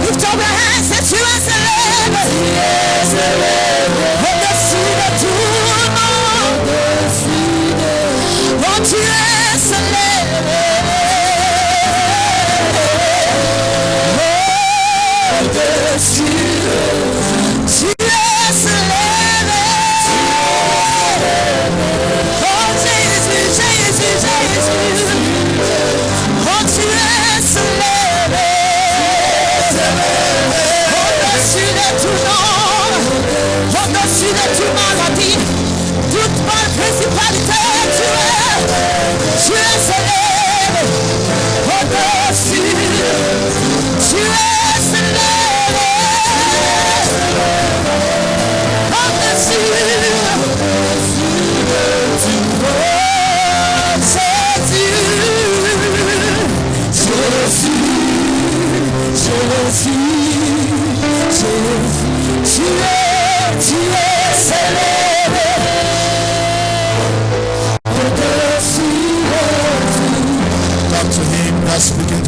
Lift up your hands that you are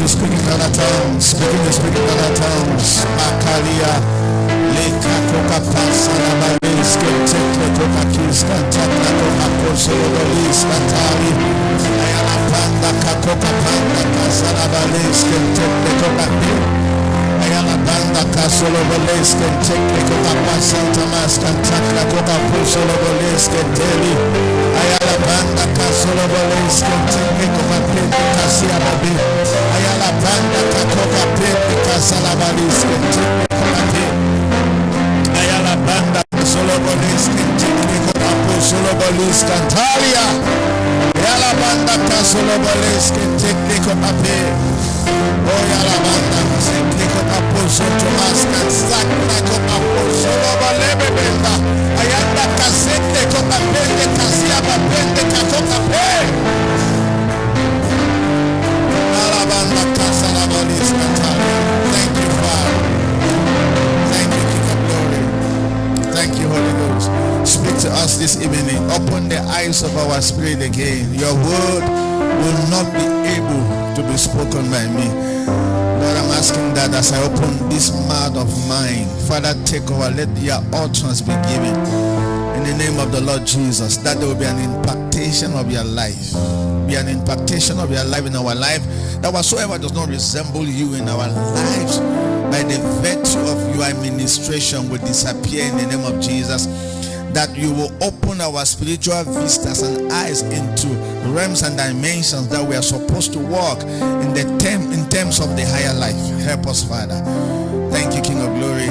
Speaking other tongues, speaking other tongues. Makalia, Leka Coca Pasana Balis, Kentekle Coca Kiska, Takla Coca Posololis, Katali, Ayala Panda, Kakoka Panda, Kasana Balis, Kentekle Coca Pin, Ayala Panda, Kasolobolis, Kentekle Coca Pasanta Mas, Takla Coca Posolobolis, Kenteli, Ayala Panda, Kasolobolis, Kentekle Coca Pin, Kasia Babi. Ayala Panda Kakoka Pepe Kasalabalis Kentekle Ayala Panda Kasolobolis Kentekle Kapo Solobolis Kantalia Ayala Panda Kasolobolis Kentekle Kape Oyala Panda Kentekle Kapo Sotomas Kansakla Kapo Solobolebe Benda Ayala Kasete Kape Kasia Bapende Kakoka Pe Thank you, Father. Thank you, King of Glory. Thank you, Holy Ghost. Speak to us this evening. Open the eyes of our spirit again. Your word will not be able to be spoken by me. Lord, I'm asking that as I open this mouth of mine, Father, take over. Let your utterance be given. In the name of the Lord Jesus, that there will be an impactation of your life. Be an impactation of your life in our life, that whatsoever does not resemble you in our lives, by the virtue of your administration, will disappear in the name of Jesus. That you will open our spiritual vistas and eyes into realms and dimensions that we are supposed to walk in terms of the higher life. Help us, Father. Thank you, King of Glory.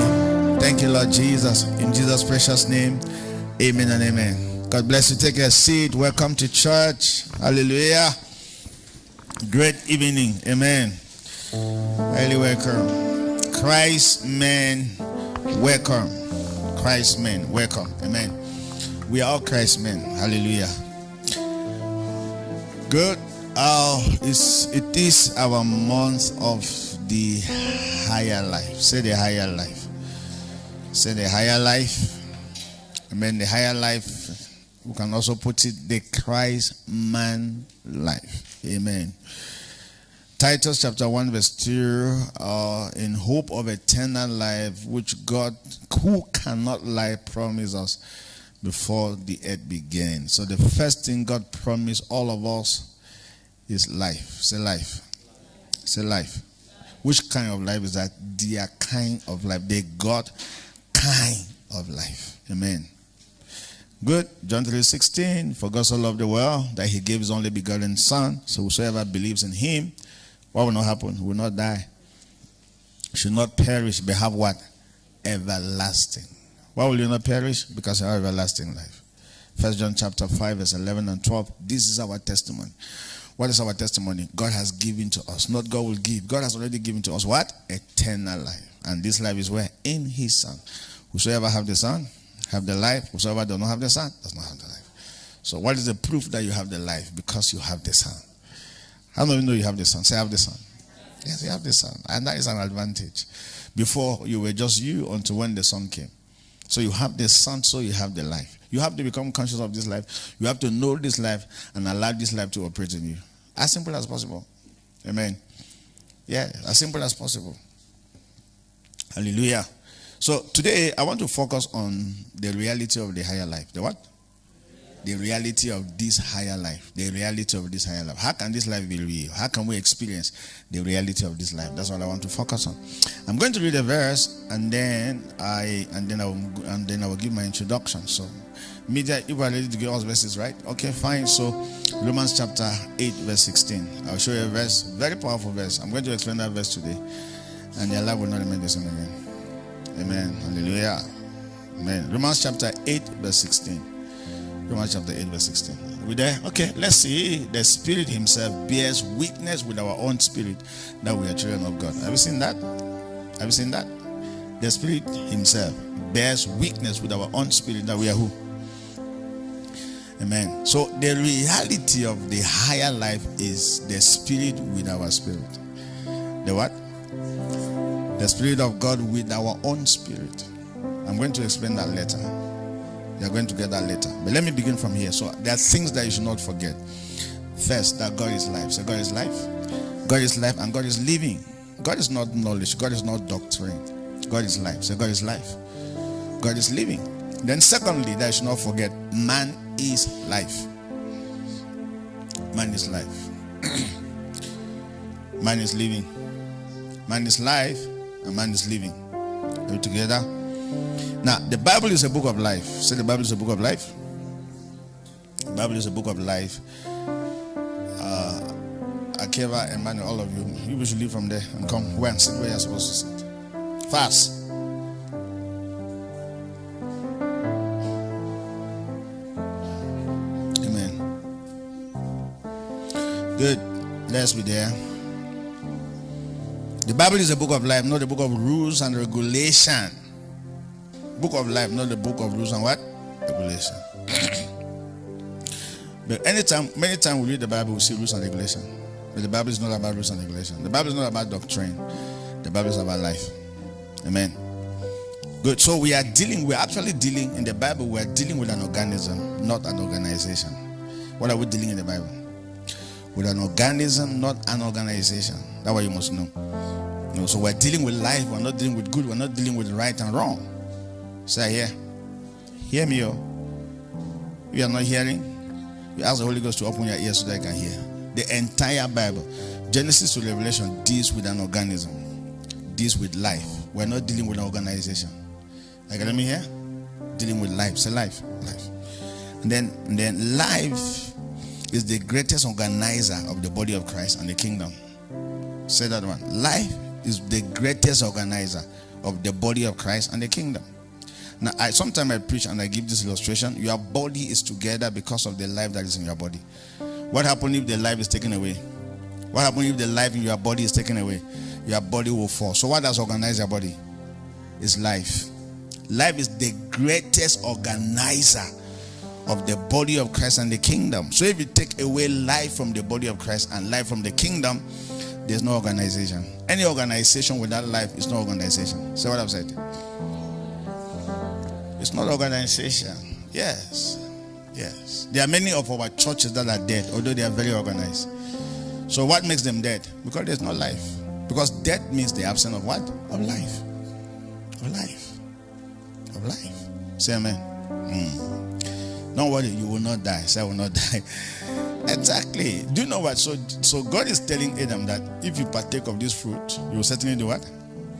Thank you, Lord Jesus. In Jesus' precious name, amen and amen. God bless you. Take a seat. Welcome to church. Hallelujah. Great evening. Amen. Highly welcome. Christ men, welcome. Christ men, welcome. Amen. We are all Christ men. Hallelujah. Good. It is our month of the higher life. Say the higher life. Say the higher life. Amen. The higher life. We can also put it the Christ man life. Amen. Titus chapter 1 verse 2, in hope of eternal life, which God, who cannot lie, promised us before the earth began. So the first thing God promised all of us is life. Say life. Say life. Which kind of life is that? Their kind of life. The God kind of life. Amen. Good. John 3:16. For God so loved the world that he gave his only begotten Son. So whosoever believes in him, what will not happen? Will not die. Should not perish, but have what? Everlasting. Why will you not perish? Because you have everlasting life. 1 John chapter 5 verse 11 and 12. This is our testimony. What is our testimony? God has given to us. Not God will give. God has already given to us what? Eternal life. And this life is where? In his Son. Whosoever have the Son, have the life. Whosoever does not have the Son, does not have the life. So what is the proof that you have the life? Because you have the Son. How many of you know you have the Son? Say, I have the Son. Yes, you have the Son. And that is an advantage. Before, you were just you until when the Son came. So you have the Son, so you have the life. You have to become conscious of this life. You have to know this life and allow this life to operate in you. As simple as possible. Amen. Yeah, as simple as possible. Hallelujah. So today I want to focus on the reality of the higher life. The what? The reality of this higher life. The reality of this higher life. How can this life be real? How can we experience the reality of this life? That's what I want to focus on. I'm going to read a verse and then I will give my introduction. So media, you are ready to give us verses, right? Okay, fine. So Romans chapter 8 verse 16. I'll show you a verse, very powerful verse. I'm going to explain that verse today, and your life will not remain the same again. Amen. Hallelujah. Amen. Romans chapter 8 verse 16. Romans chapter 8 verse 16. Are we there? Okay, let's see. The Spirit himself bears witness with our own spirit that we are children of God. Have you seen that? Have you seen that? The Spirit himself bears witness with our own spirit that we are who? Amen. So the reality of the higher life is the Spirit with our spirit. The what? The Spirit of God with our own spirit. I'm going to explain that later. You're going to get that later. But let me begin from here. So there are things that you should not forget. First, that God is life. So God is life. God is life and God is living. God is not knowledge. God is not doctrine. God is life. So God is life. God is living. Then secondly, that you should not forget, man is life. Man is life. Man is living. Man is life and man is living. Are we together? Now, the Bible is a book of life. Say the Bible is a book of life. The Bible is a book of life. Akeva, Emmanuel, all of you should leave from there and come where and sit where you're supposed to sit. Fast. Amen. Good. Let's be there. The Bible is a book of life, not a book of rules and regulation. Book of life, not the book of rules and what? Regulation. But many times we read the Bible, we see rules and regulation. But the Bible is not about rules and regulation. The Bible is not about doctrine. The Bible is about life. Amen. Good. So we're actually dealing in the Bible, we're dealing with an organism, not an organization. What are we dealing in the Bible? With an organism, not an organization. That's what you must know. So we're dealing with life, we're not dealing with good, we're not dealing with right and wrong. Say hear me, oh. If you are not hearing, you ask the Holy Ghost to open your ears so that I can hear. The entire Bible, Genesis to Revelation, deals with an organism, deals with life. We're not dealing with an organization. Like, let me hear? Dealing with life. Say life. Life. And then life is the greatest organizer of the body of Christ and the kingdom. Say that one. Life is the greatest organizer of the body of Christ and the kingdom. Now, sometimes I preach and I give this illustration. Your body is together because of the life that is in your body. What happens if the life is taken away? What happens if the life in your body is taken away? Your body will fall. So what does organize your body? It's life. Life is the greatest organizer of the body of Christ and the kingdom. So if you take away life from the body of Christ and life from the kingdom, there's no organization. Any organization without life is no organization. See what I've said? It's not organization. Yes. Yes. There are many of our churches that are dead, although they are very organized. So what makes them dead? Because there's no life. Because death means the absence of what? Of life. Of life. Of life. Say amen. Don't worry, you will not die. Say I will not die. Exactly. Do you know what? So God is telling Adam that if you partake of this fruit, you will certainly do what?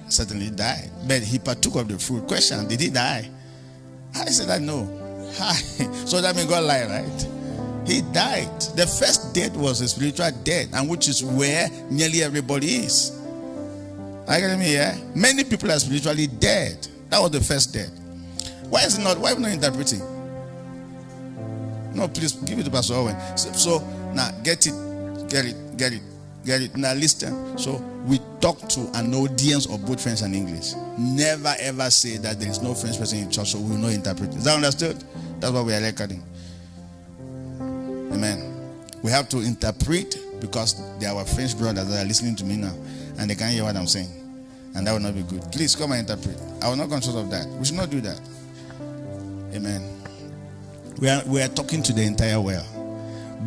Certainly die. But he partook of the fruit. Question, did he die? I said that no. So that means God lied, right? He died. The first death was a spiritual death, and which is where nearly everybody is. Are you getting me here? Many people are spiritually dead. That was the first death. Why are we not interpreting? No, please give it to Pastor Owen. So now get it. Now listen. So we talk to an audience of both French and English. Never ever say that there is no French person in church, so we will not interpret. Is that understood? That's what we are recording. Amen. We have to interpret because they are our French brothers that are listening to me now, and they can't hear what I'm saying, and that will not be good. Please come and interpret. I will not consult of that. We should not do that. Amen. We are talking to the entire world.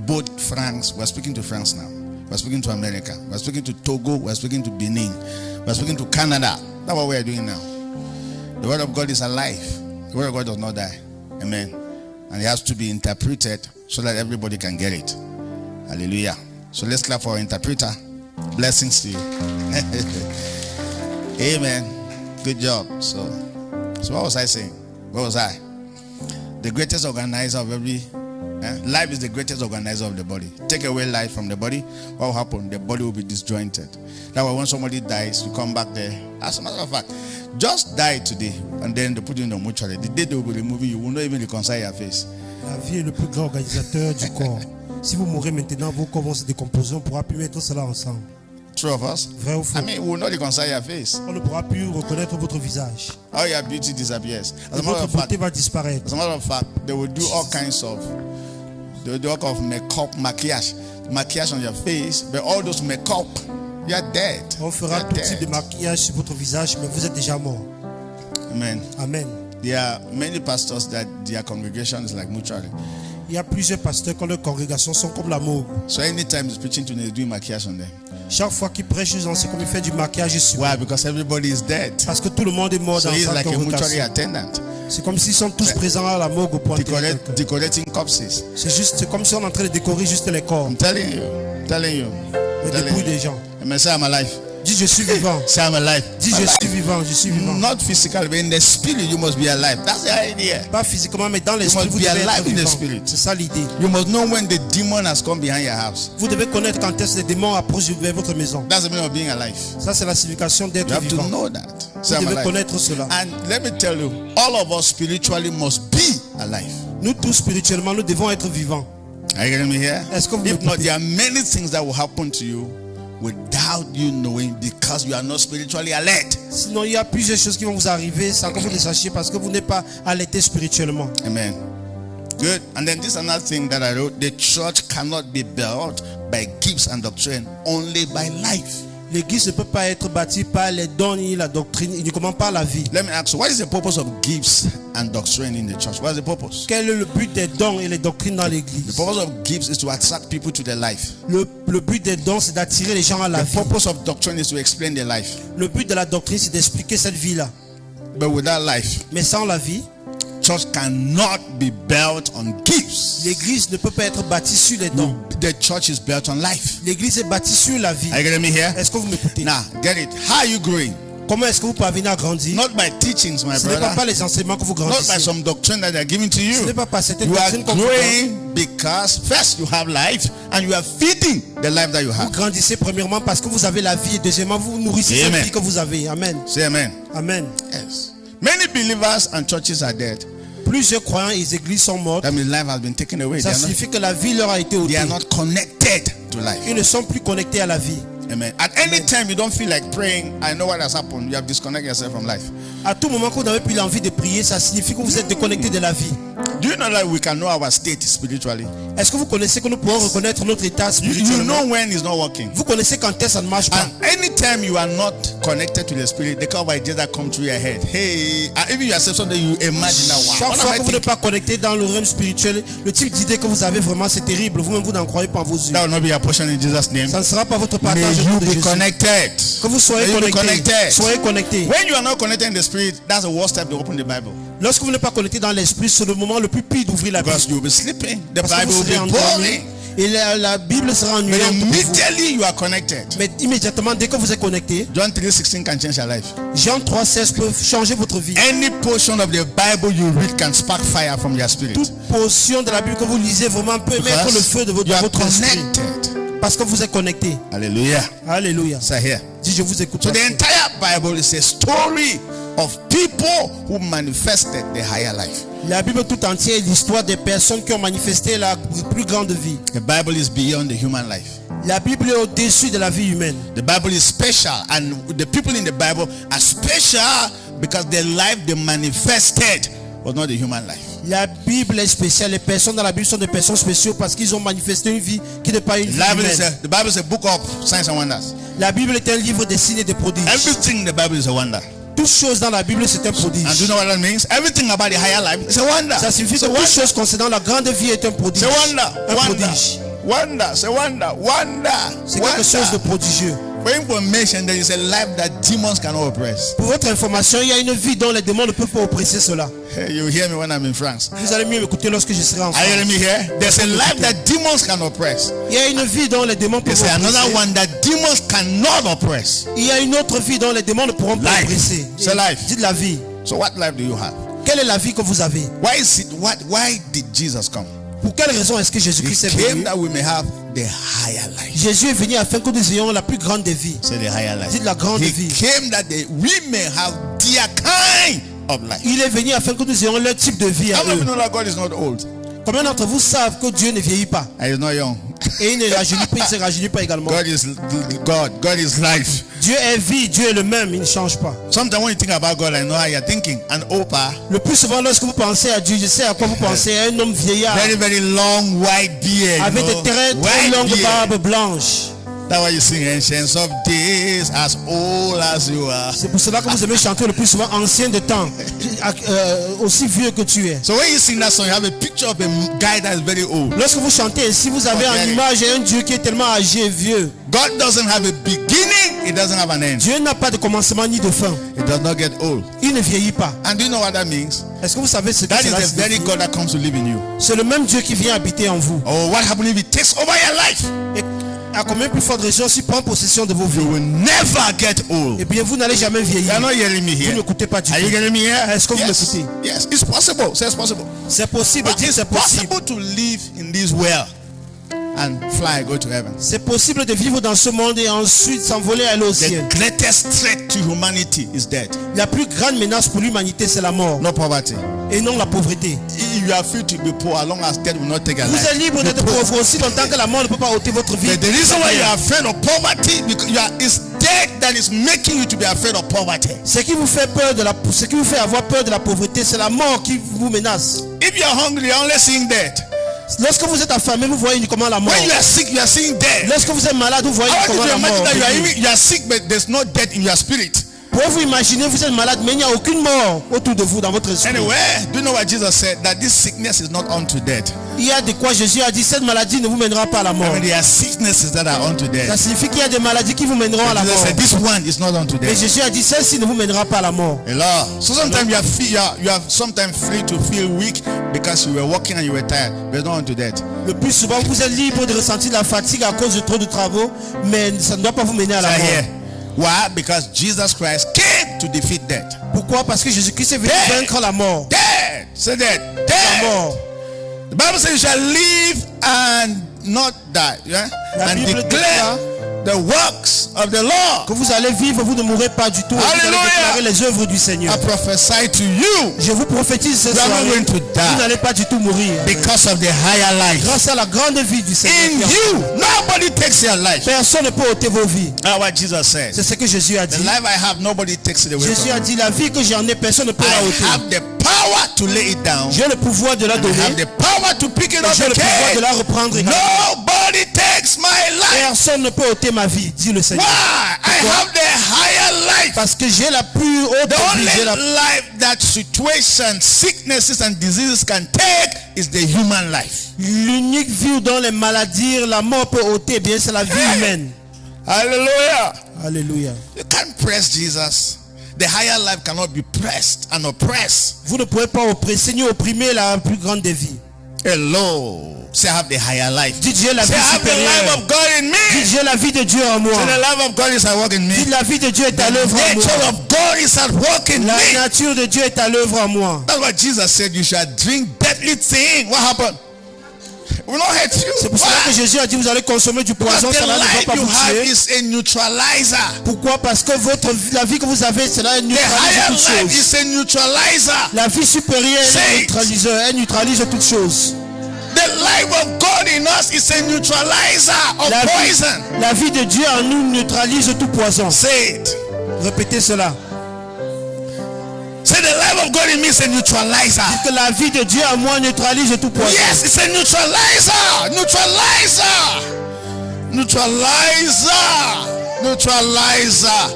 Both France, we're speaking to France now. We're speaking to America. We're speaking to Togo. We're speaking to Benin. We're speaking to Canada. That's what we are doing now. The word of God is alive. The word of God does not die. Amen. And it has to be interpreted so that everybody can get it. Hallelujah. So let's clap for our interpreter. Blessings to you. Amen. Good job. So what was I saying? What was I? The greatest organizer of every life is the greatest organizer of the body. Take away life from the body, what will happen? The body will be disjointed. That's why when somebody dies, you come back there. As a matter of fact, just die today and then they put you in the mortuary. The day they will be removing you will not even reconcile your face. La vie est le plus grand organisateur du corps. Si vous mourrez maintenant, vos corps vont se décomposer. On ne pourra plus mettre cela ensemble. True of us? Vrai ou faux? I mean, we will not reconcile your face. On ne pourra plus reconnaître votre visage. All your beauty disappears. As a matter Votre of fact, beauté va disparaître. as a matter of fact, they will do all kinds of makeup, maquillage on your face, but all those makeup, you are dead. On fera You are tout type de dead. maquillage sur votre visage, mais vous êtes déjà mort. Amen. Amen. There are many pastors that their congregation is like mortuary. Il y a plusieurs pasteurs quand leurs congrégations sont comme la morgue. So anytime he's preaching to them, he's doing maquillage on them. Chaque fois qu'il prêche, c'est comme il fait du maquillage sur eux. Why? Because everybody is dead. Parce que tout le monde est mort So dans he's sa like a mortuary congrégation. attendant, C'est comme s'ils sont tous présents à la morgue au point de quelqu'un. decorating corpses. C'est comme si on est en train de décorer juste les corps, I'm telling you. les dépouilles des gens. Amen. Say I'm alive. Dis je suis vivant. Say I'm alive. Dis je suis vivant, je suis vivant. Not physically, but in the spirit, you must be alive. That's the idea. Pas physiquement, mais dans l'esprit, must vous be devez alive être in the vivant. spirit. C'est ça l'idée. You must know when the demon has come behind your house. Vous devez connaître quand est-ce que les démons approchent vers votre maison. That's the meaning of being alive. Ça, c'est la signification You d'être have to vivant. know that. Vous Say I'm devez alive. connaître cela. And let me tell you, all of us spiritually must be alive. Nous tous, spirituellement, nous devons être vivants. Are you getting me here? Est-ce que vous If not, m'écoutez? there are many things that will happen to you without you knowing because you are not spiritually alert. Sinon, il y a plusieurs choses qui vont vous arriver sans que vous les sachiez parce que vous n'êtes pas alerté spirituellement. Amen. Good. And then this is another thing that I wrote. The church cannot be built by gifts and doctrine, only by life. L'église ne peut pas être bâtie par les dons ni la doctrine, uniquement par la vie. Let me ask you, what is the purpose of gifts and doctrine in the church? What is the purpose? Quel est le but des dons et les doctrines dans The l'église? purpose of gifts is to attract people to their life. Le but des dons, c'est d'attirer les gens à la The vie. purpose of doctrine is to explain their life. Le but de la doctrine, c'est d'expliquer cette vie-là. But without life, Mais sans la vie, church cannot be built on gifts. l'église ne peut pas être bâtie sur les dons. The church is built on life. L'église est bâtie sur la vie. Are you getting me here? Est-ce que vous m'écoutez? Now, get it. How are you growing? Comment est-ce que vous parvenez à grandir? Not by teachings, my Ce n'est pas brother. par les enseignements que vous Not by grandissez. some doctrine that they are giving to Ce you. n'est pas par certaines You are doctrines qu'on vous donne. growing because first you have life and you are feeding the life that you Vous have. grandissez premièrement parce que vous avez la vie et deuxièmement vous nourrissez cette Amen. vie que vous avez. Amen. Say amen. Amen. Yes. Many believers and churches are dead. Plusieurs croyants et les églises sont mortes. That means life has been taken away. Ça signifie que la vie leur a été They ôtée. are not connected to life. Ils ne sont plus connectés à la vie. Amen. At any time you don't feel like praying, I know what has happened. You have disconnected yourself from life. À tout moment que vous n'avez plus l'envie de prier, ça signifie que vous êtes déconnecté de la vie. Do you know that we can know our state spiritually? Est-ce que vous connaissez que nous pouvons reconnaître notre état You spirituellement? know when it's not working. Vous connaissez quand est-ce que ça ne marche pas. And anytime you are not connected to the spirit, the kind of ideas that come through your head. Hey, even yourself, something you imagine that. Wow, Chaque what am fois I que vous n'êtes thinking? pas connecté dans le règne spirituel, le type d'idée que vous avez vraiment c'est terrible. Vous-même vous n'en croyez pas en vos yeux. That will not be your portion in Jesus' name. Ça ne sera pas votre May partage au you nom de be Jésus. connected. Que vous soyez May you be connecté. connected. Soyez connecté. When you are not connected in the spirit, that's the worst step to open the Bible. Lorsque vous n'êtes pas connecté dans l'esprit, c'est le moment le plus pire d'ouvrir la Bible. Because you'll be sleeping. The Parce que Bible vous will serez be endormi boring. et la Bible sera But ennuyante pour vous. immediately you are connected. Mais immédiatement, dès que vous êtes connecté, John 3:16 can change your life. Jean 3,16 peut changer votre vie. Any portion of the Bible you read can spark fire from your spirit. Toute portion de la Bible que vous lisez vraiment peut mettre le feu de you dans are votre esprit. connected. Parce que vous êtes connecté. Hallelujah. Alléluia. So here. Dis, je vous écoute. So the entire Bible is a story of people who manifested the higher life. La Bible tout entière est l'histoire des personnes qui ont manifesté la plus grande vie. The Bible is beyond the human life. La Bible est au-dessus de la vie humaine. The Bible is special, and the people in the Bible are special because the life they manifested was not the human life. La Bible est spéciale. Les personnes dans la Bible sont des personnes spéciales parce qu'ils ont manifesté une vie qui n'est pas une vie humaine. The Bible is a book of signs and wonders. La Bible est un livre des signes et des prodiges. Everything in the Bible is a wonder. Toute chose dans la Bible, c'est un prodige. And do you know what that means? Everything about the higher life is a wonder. Ça signifie que toute chose concernant la grande vie est un prodige. It's a wonder. Un Wonder. prodige. Wonder. It's a wonder. Wonder. C'est quelque chose de Wonder. prodigieux. For information, there is a life that demons cannot oppress. Pour votre information, il y a une vie dont les démons ne peuvent pas oppresser cela. Hey, you hear me when I'm in France. Vous allez mieux m'écouter lorsque je serai en Are you hearing France. me here? There's a life that demons can oppress. Il y a une vie dont les démons peuvent There's another oppresser. one that demons cannot oppress. Il y a une autre vie dont les démons ne pourront pas Life. oppresser. C'est life. Dites la vie. So what life do you have? Quelle est la vie que vous avez? Why did Jesus come? Pour quelle raison est-ce que He Jésus-Christ est came venu? that we may have the higher life. Jésus est venu afin que nous ayons la plus grande des vies. Say the higher life. Dites la grande He vie. came that we may have their kind of life. Il est venu afin que nous ayons leur type de vie à How many of eux. you know that God is not old Combien d'entre vous savent que Dieu ne vieillit pas? and He's not young? Et il ne rajeunit pas, il ne se rajeunit pas également. God is God. God is life. Dieu est vie, Dieu est le même, il ne change pas. Sometimes when you think about God, I know how you're thinking. An opa, Le plus souvent lorsque vous pensez à Dieu, je sais à quoi vous pensez, à un homme vieillard very, very long white beard. avec you de know, très white longues beard. barbes blanches. That's why you sing ancients of days, as old as you are. C'est pour cela que vous aimez chanter le plus souvent ancien de temps, aussi vieux que tu es. So when you sing that song, you have a picture of a guy that is very old. Lorsque vous chantez ainsi, vous avez en image un Dieu qui est tellement âgé et vieux. God doesn't have a beginning, it doesn't have an end. Dieu n'a pas de commencement ni de fin. It does not get old. Il ne vieillit pas. And do you know what that means? Est-ce que vous savez ce que That is cela the very signifie? God that comes to live in you. C'est le même Dieu qui vient habiter en vous. Oh, what happens if He takes over your life? Et à combien plus forte raison s'il prend possession de vos You vies? will never get old. Eh bien, vous n'allez jamais You vieillir. are not hearing me Vous here. n'écoutez pas du Are you tout. getting me here? Est-ce que vous Yes. m'écoutez? Yes, it's possible. Say it's possible. C'est possible, But dites it's c'est possible. possible to live in this world and fly, go to heaven. C'est possible de vivre dans ce monde et ensuite s'envoler et aller au ciel. The greatest threat to humanity is death, La plus grande menace pour l'humanité, c'est la mort not poverty. et non la pauvreté. If you are free to be poor, as long as death will not take your Vous êtes life. libre d'être pauvre aussi longtemps que la mort ne peut pas ôter votre vie. But the reason why you are afraid of poverty, because it's death that is making you to be afraid of poverty. Ce qui vous fait ce qui vous fait avoir peur de la pauvreté, c'est la mort qui vous menace. If you are hungry, you are only seeing death. Lorsque vous êtes affamé, vous voyez uniquement la mort. When you are sick, you are seeing death. Lorsque vous êtes malade, vous voyez I want you uniquement to la imagine mort. that you are sick, but there's no death in your spirit. Pouvez-vous imaginer, vous êtes malade, mais il n'y a aucune mort autour de vous dans votre esprit. Anyway, do you know what Jesus said? That this sickness is not unto death. Il y a de quoi Jésus a dit, cette maladie ne vous mènera pas à la mort. I mean, there are sicknesses that are unto Ça death. signifie qu'il y a des maladies qui vous mèneront à la Jesus mort. said, this one is not unto Et death. Jésus a dit, celle-ci ne vous mènera pas à la mort. Hello. So sometimes you are sometimes free to feel weak because you were working and you were tired, but not unto death. Le plus souvent, vous êtes libre de ressentir la fatigue à cause de trop de travaux, mais ça ne doit pas vous mener à la So mort. here, why? Because Jesus Christ came to defeat death. Pourquoi? Parce que Jésus-Christ est venu vaincre la mort. Death. Say death. La Death. mort. The Bible says you shall live and not die. Yeah? La And Bible declare the works of the Lord. Que vous allez vivre, vous ne mourrez pas du tout. Vous allez Alléluia. déclarer les œuvres du Seigneur. I prophesy to you Je vous prophétise ce You are soir. not going to Vous die n'allez pas du tout mourir. because of the higher life. Grâce à la grande vie du In Seigneur. you, nobody takes your life. Personne ne peut ôter vos vies. That's what Jesus said. C'est ce que Jésus a The dit. life I have, nobody takes it away Jésus from a me. dit, la vie que j'en ai, personne ne peut la I ôter. have the power to lay it down. J'ai le pouvoir de la I have donner. the power to pick it up J'ai le pouvoir de again. la reprendre également. Nobody takes my life. Personne ne peut ôter ma vie, dit le Seigneur. Why? I have the higher life. Parce que j'ai la plus haute The vie. only J'ai la... life that situations, sicknesses, and diseases can take is the human life. L'unique vie dont les maladies, la mort peut ôter, eh bien c'est la vie humaine. Hallelujah. Alléluia. You can't press Jesus. The higher life cannot be pressed and oppressed. Vous ne pouvez pas oppresser ni opprimer la plus grande des vies. Hello. Say I have the higher life. Dites j'ai la Say vie I have the life supérieure. of God in Dites me. j'ai la vie de Dieu en moi. Say the life of God is at work in me. Dites la vie de Dieu est à The l'œuvre en nature moi. of God is at work in La me. nature de Dieu est à l'œuvre en moi. That's what Jesus said. You shall drink deadly thing. What happened? Will not hurt you. C'est pour cela que Why? Jésus a dit vous allez consommer du Because poison, the cela ne va life pas you vous have tuer. is a neutralizer. Pourquoi? Parce que la vie que vous avez, cela The neutralise higher toutes life choses. is a neutralizer. La vie supérieure Say est it. neutraliseur, elle neutralise toutes choses. The life of God in us is a neutralizer of poison. La vie de Dieu en nous neutralise tout poison. Say it. Répétez cela. Say the life of God in me is a neutralizer. Que la vie de Dieu en moi neutralise tout poison. Yes, it's a neutralizer. Neutralizer. Neutralizer. Neutralizer.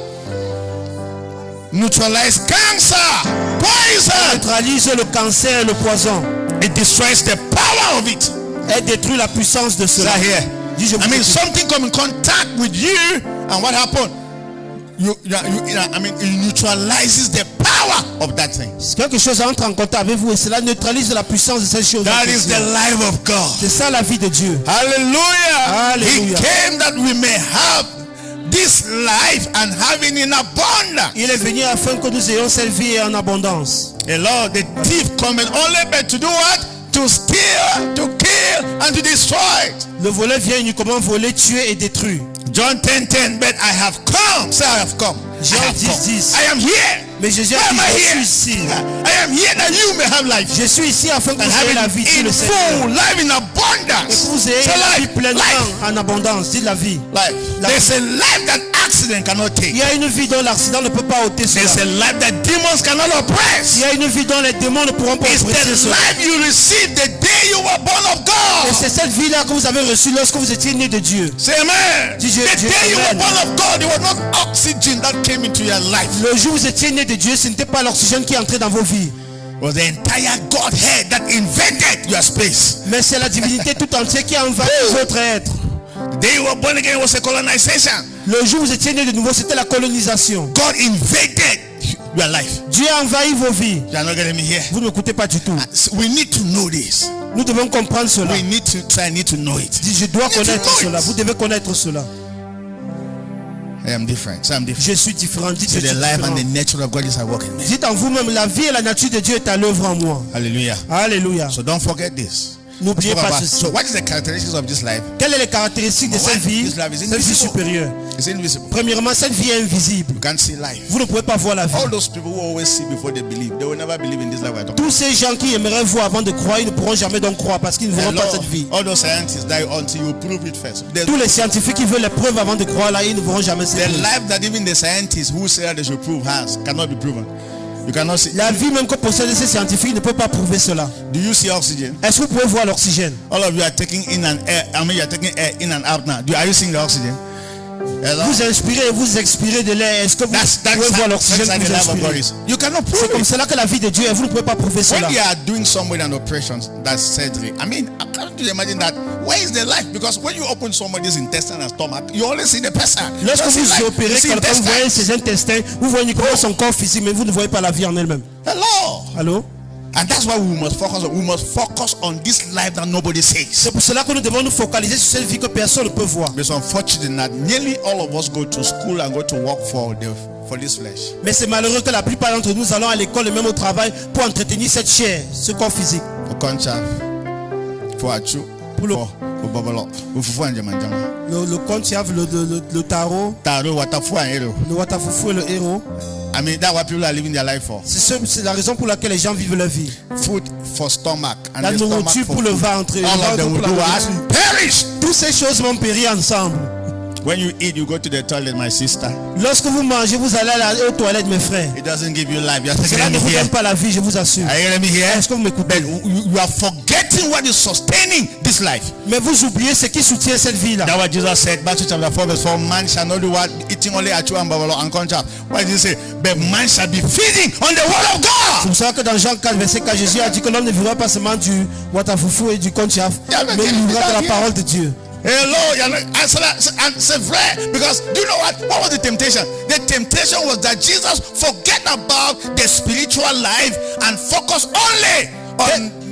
neutralize cancer, poison. Neutralise le cancer et le poison. It destroys the power of it. Elle détruit la puissance de cela. Is that here? Dis, je vous I mean, écoute. something come in contact with you, and what happened? It neutralizes the power of that thing. Quelque chose entre en contact avec vous et cela neutralise la puissance de cette chose. That is the life of God. C'est ça la vie de Dieu. Hallelujah. Hallelujah. He came that we may have this life and have it in abundance. Il est venu afin que nous ayons cette vie en abondance. The Lord, the thief coming only but to do what? To steal, to kill, and to destroy. Le voleur vient uniquement voler, tuer et détruire. John 10:10, but I have come. Say I have come. Jean I have 10, come. 10. I am here. Mais Jésus a Why dit, am I je here? suis ici. I am here that you may have life. Je suis ici afin que And vous ayez la have vie, it dit in le Seigneur. full, life in Et abundance. que vous ayez Say la vie life, pleinement life, en abondance. Dis la vie. life. La There's a life that accident cannot Il take. y a une vie dont l'accident ne peut pas ôter There's a cela. life that demons cannot Il oppress. y a une vie dont les démons ne pourront pas It's oppresser the cela. life you received the day you were born of Et God. c'est cette vie-là que vous avez reçue lorsque vous étiez né de Dieu. Say amen. Dis The Dieu, day you were amen. born of God, there was not oxygen that came into your life. Le jour où vous étiez né de Dieu, ce n'était pas l'oxygène qui est entré dans vos vies. It was the entire Godhead that invaded your space. Mais c'est la divinité tout entière qui a envahi votre être. The day you were born again was a colonization. Le jour où vous étiez né de nouveau, c'était la colonisation. God invaded your life. Dieu a envahi vos vies. You are not getting me here. Vous ne m'écoutez pas du tout. We need to know this. Nous devons comprendre cela. We need to try. I need to know it. Dis, je dois You need to connaître know cela. it. Vous devez connaître cela. I am different. So I'm different. Je suis différent. Dites, So je the suis life and différent. the nature of God is at work in me. Dites en vous-même, la vie et la nature de Dieu est à l'œuvre en moi. Hallelujah. Alléluia. So don't forget this. N'oubliez pas ceci. So what is the characteristics of this life? Quelles sont les caractéristiques de cette vie? This life is Cette vie invisible. supérieure. It's invisible. Premièrement, cette vie est invisible. You can't see life. Vous ne pouvez pas voir la vie. All those people who always see before they believe, they will never believe in this life at all. Tous ces gens qui aimeraient voir avant de croire, ils ne pourront jamais donc croire parce qu'ils ne verront pas cette vie. All those scientists die until you prove it first. Tous les scientifiques qui veulent les preuves avant de croire là, ils ne verront jamais cette The vie. life that even the scientists who say that they should prove has cannot be proven. You cannot see. La vie même que possèdent ces scientifiques ne peut pas prouver cela. Do you see oxygen? Est-ce que vous pouvez voir l'oxygène? All of you are taking in and air. I mean, you are taking air in and out now. Are you seeing the oxygen? Hello? Vous inspirez et vous expirez de l'air. Est-ce que vous pouvez voir l'oxygène how que the vous life of God inspirez? is. You cannot C'est prove comme it. cela que la vie de Dieu est. Vous ne pouvez pas prouver cela. When you are doing somebody an operation, that's surgery. I mean, I can't imagine that. Where is the life? Because when you open somebody's intestine and stomach, you only see the person. You Lorsque don't see vous life. opérez You see quelqu'un, vous voyez intestine. ses intestins, vous voyez uniquement son corps physique, mais vous ne voyez pas la vie en elle-même. Hello. Allô? And that's why we must focus on. We must focus on this life that nobody sees. C'est pour cela que nous devons nous focaliser sur cette vie que personne ne peut voir. It's unfortunate that nearly all of us go to school and go to work for this flesh. Mais c'est malheureux que la plupart d'entre nous allons à l'école et même au travail pour entretenir cette chair, ce corps physique. For concha, for achu, Pour le- for bobolo, for fufu and jamanjama. Le kontiav, le tarot, Taro watafu and ero. le watafufu et le héros. I mean, that's what people are living their life for. C'est la raison pour laquelle les gens vivent leur vie. Food for stomach and La the stomach nourriture for pour le food. ventre. Le All of ventre them pour will la do what? nourriture. Perish. Toutes ces choses vont périr ensemble. When you eat, you go to the toilet, my sister. Lorsque vous mangez, vous allez aux toilettes, mes frères. It doesn't give you life. You are Cela taking ne me vous here. donne pas la vie, je vous assure. Are you hearing me here? Est-ce que vous m'écoutez? But you are forgetting what is sustaining this life. Mais vous oubliez ce qui soutient cette vie-là. That's what Jesus said, Matthew chapter 4 verse 4. Man shall not do what? Eating only achu and babalo and concha. What did he say? But man shall be feeding on the word of C'est God. pour ça que dans Jean 4, verset 4, Jésus a dit que l'homme ne vivra pas seulement du watafufu et du kontiaf, Yeah, mais il vivra de la yeah. parole de Dieu. Hello, and c'est vrai. Because do you know what was the temptation? The temptation was that Jesus forget about the spiritual life and focus only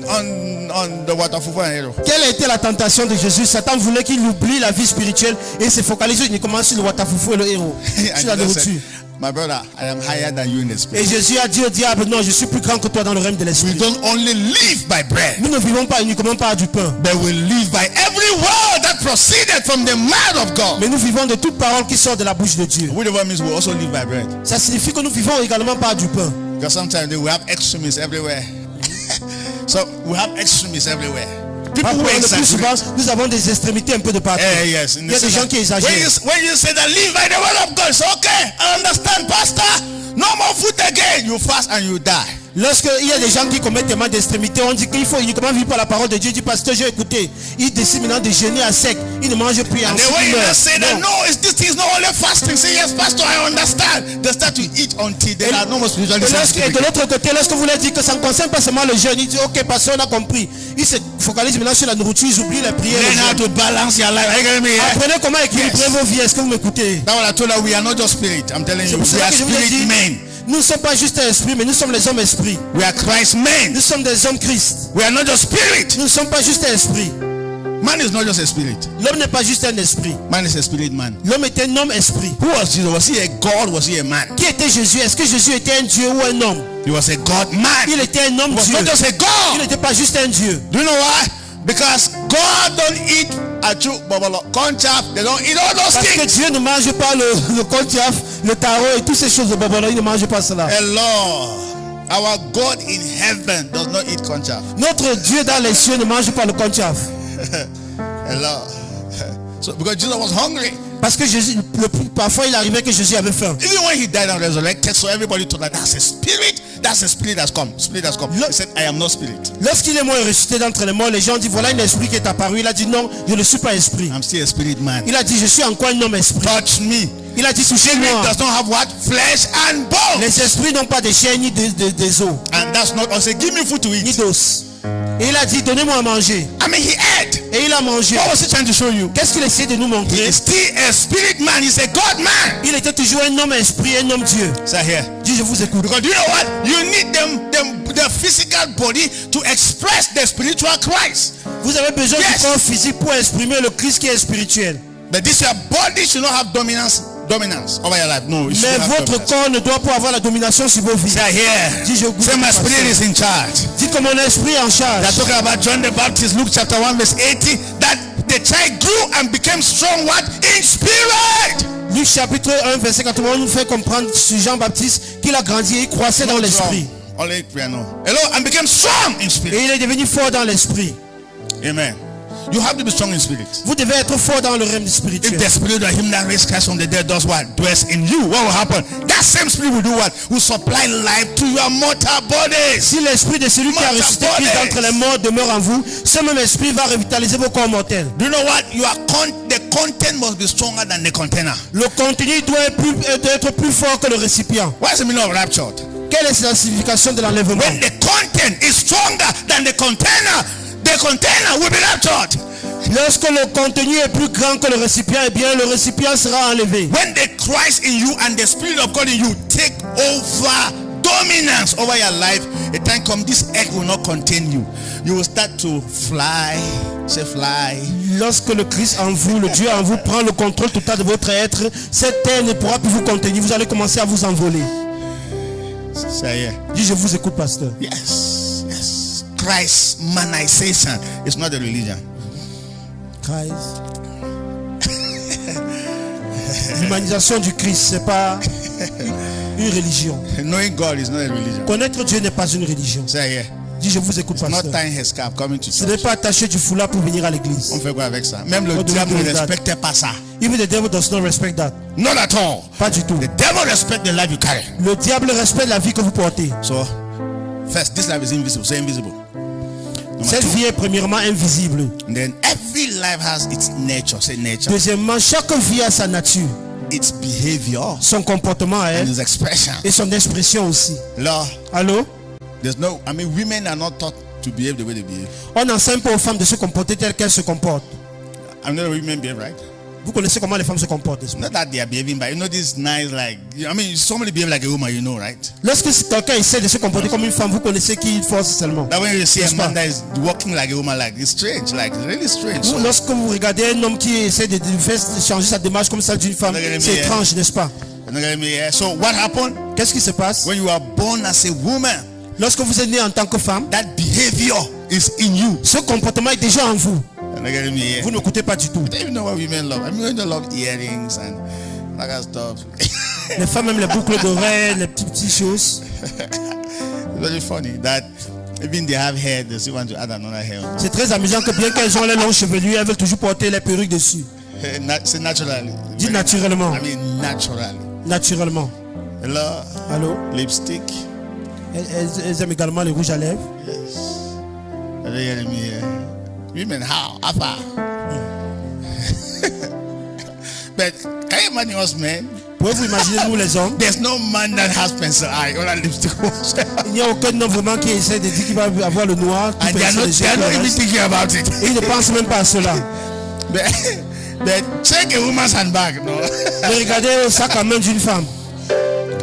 on the watafufu and hero. Quelle a été la tentation de Jésus? Satan voulait qu'il oublie la vie spirituelle et se focalise uniquement sur le watafufu et le héros, sur la And Jesus said, nourriture. my brother, I am higher than you in the Et spirit. Jésus a dit au diable, non, je suis plus grand que toi dans le règne de We l'esprit. don't only live by bread, Nous ne vivons pas uniquement par du pain, but we live by every word that proceeded from the mouth of God. mais nous vivons de toute parole qui sort de la bouche de Dieu. Whatever means we also live by bread. Ça signifie que nous vivons également par du pain. Because sometimes we have extremists everywhere. So we have extremists everywhere. People who Le plus exaggerate. souvent, nous avons des extrémités un peu de partout. Yes. Il y a des gens qui exagèrent. When you say that live by the word of God, it's okay. I understand, Pastor. No more food again. You fast and you die. Lorsqu'il y a des gens qui commettent des mal d'extrémité, on dit qu'il faut uniquement vivre par la parole de Dieu. Il dit, pasteur, j'ai écouté. Il décide maintenant de jeûner à sec. Il ne mange plus. And the way you just say that, no, this is not only fasting. Say, yes, pastor, I understand. They start to eat until they are no more spiritually Et de sensitive. l'autre côté, lorsque vous leur dites que ça ne concerne pas seulement le jeûne, il dit, ok, pasteur, on a compris. Il se focalise maintenant sur la nourriture, ils oublient la prière. Learn how to balance your life. Are you getting me? Yeah? Apprenez comment équilibrer vos vies. Est-ce que vous m'écoutez? That's what I told her. We are not just spirit. I'm telling C'est you, pour we cela are que je vous ai spirit dit, men. nous ne sommes pas juste un esprit, mais nous sommes les hommes esprits. We are Christ men. Nous sommes des hommes Christ. We are not just spirit. Nous ne sommes pas juste un esprit. Man is not just a spirit. L'homme n'est pas juste un esprit. Man is a spirit man. L'homme est un homme esprit. Who was Jesus? Was he a God? Was he a man? Qui était Jésus? Est-ce que Jésus était un Dieu ou un homme? He was a God man. Il était un homme He was Dieu. not just a Il God. n'était pas juste un Dieu. Do you know why? Because God don't eat a true bubble conchaf. They don't eat all those Parce que things. Dieu ne mange pas le contiaf, le tarot et toutes ces choses de Babylone. Il ne mange pas cela. Hello. Our God in heaven does not eat conchaf. Notre Dieu dans les cieux ne mange pas le contiaf. Hello. So because Jesus was hungry. Parce que Jésus, parfois il arrivait que Jésus avait faim. Even when he died and resurrected, so everybody thought that that's a spirit. That's a spirit that's come. Spirit that's come. He said, I am not spirit. Lorsqu'il est mort et ressuscité d'entre les morts, les gens disent voilà un esprit qui est apparu. Il a dit non, je ne suis pas esprit. I'm still a spirit man. Il a dit je suis encore un homme esprit. Touch me. Il a dit Spirit touchez-moi. does not have what? Flesh and bones. Les esprits n'ont pas de chair ni des os, And that's not us. Say, give me food to ni eat. d'os. Et il a dit donnez-moi à manger. I mean, he ate. Et il a mangé. What was he trying to show you? Qu'est-ce qu'il essayait de nous He montrer? is still a spirit man. He's a God man. Il était toujours un homme esprit, un homme Dieu. Say here. Dis je vous écoute. Because you know what? You need the physical body to express the spiritual Christ. Vous avez besoin Yes. du corps physique pour exprimer le Christ qui est spirituel. But this your body should not have dominance over your life. No, it should Mais have votre dominance. corps ne doit pas avoir la domination sur vos vies. Say here. Dis je vous Say my écoute, spirit pasteur. is in charge. Dis que mon esprit est en charge. They're talking about John the Baptist, Luke chapter 1 verse 80, that the child grew and became strong what? In spirit. Luc chapitre 1 verset 81 nous fait comprendre sur Jean-Baptiste qu'il a grandi et il croissait dans l'esprit. Only piano. Hello, and became strong in Et spirit. il est devenu fort dans l'esprit. Amen. You have to be strong in spirit. Vous devez être fort dans le règne If spirituel. the spirit of him that raised Christ from the dead does what? Dwells in you. What will happen? That same spirit will do what? Will supply life to your mortal bodies. Si l'esprit de celui qui a ressuscité Christ d'entre les morts demeure en vous, ce même esprit va revitaliser vos corps mortels. Do you know what? The content must be stronger than the container. Le contenu doit être plus fort que le récipient. What's the meaning of raptured? Quelle est la signification de l'enlèvement? When the content is stronger than the container will be raptured. Lorsque le contenu est plus grand que le récipient, eh bien le récipient sera enlevé. When the Christ in you and the Spirit of God in you take over dominance over your life, a time comes this earth will not contain you. You will start to fly. Say fly. Lorsque le Christ en vous, le Dieu en vous prend le contrôle total de votre être, cette terre ne pourra plus vous contenir. Vous allez commencer à vous envoler. Say yeah. Dis je vous écoute, pasteur. Yes. Yes. Christ manization is not a religion. Christ. L'humanisation du Christ, c'est pas une religion. Knowing God is not a religion. Connaître Dieu n'est pas une religion. Say yeah. Dis je vous écoute, It's not pasteur. tying his scarf coming to Ce n'est church. pas attacher du foulard pour venir à l'église. On fait quoi avec ça? Même le What do we diable do ne with that? respectait pas ça. Even the devil does not respect that. Not at all. Pas du tout. The devil respects the life you carry. Le diable respecte la vie que vous portez. So, first, this life is invisible. Say invisible. Number Cette two, vie est premièrement invisible. and then every life has its nature. Say nature. Deuxièmement, chaque vie a sa nature, Its behavior son comportement à and elle its expression. et son expression aussi. Lord, Allô? women are not taught to behave the way they behave. On n'enseigne pas aux femmes de se comporter telles qu'elles se comportent. I know women behave, right? Vous connaissez comment les femmes se comportent, n'est-ce pas? Not that they are behaving, but this nice, like, somebody behave like a woman, right? Lorsque quelqu'un essaie de se comporter comme une femme, vous connaissez qu'il force seulement. That when you see a N'est-ce pas? man that is walking like a woman, like, it's strange, like, really strange. So, Lorsque vous regardez un homme qui essaie de faire changer sa démarche comme celle d'une femme, c'est étrange, n'est-ce pas? so what happened? Qu'est-ce qui se passe? When you are born as a woman, Lorsque vous êtes né en tant que femme, that behavior is in you. ce comportement est déjà en vous. Vous Vous ne m'écoutez pas du tout. don't even know what women love. Women love earrings and that kind of stuff. Les femmes aiment les boucles d'oreilles, les petites choses. It's very funny that even they have hair, they still want to add another hair. C'est très amusant que bien qu'elles ont les longs chevelus, elles veulent toujours porter les perruques dessus. Say naturally. Dis naturellement. Naturally. Naturellement. Hello, Allô? lipstick, Elles aiment également les rouges à lèvres. Yes. Are they hearing me here? Women, how? Afar. But can you imagine us men? Pouvez-vous imaginer nous les hommes? There's no man that has pencil eye or lipstick. Il n'y a aucun homme vraiment qui essaie de dire qu'il va avoir le noir. And they are not even thinking about it. Et il ne pense même pas à cela. But check a woman's handbag. No? Mais regardez le sac à main d'une femme.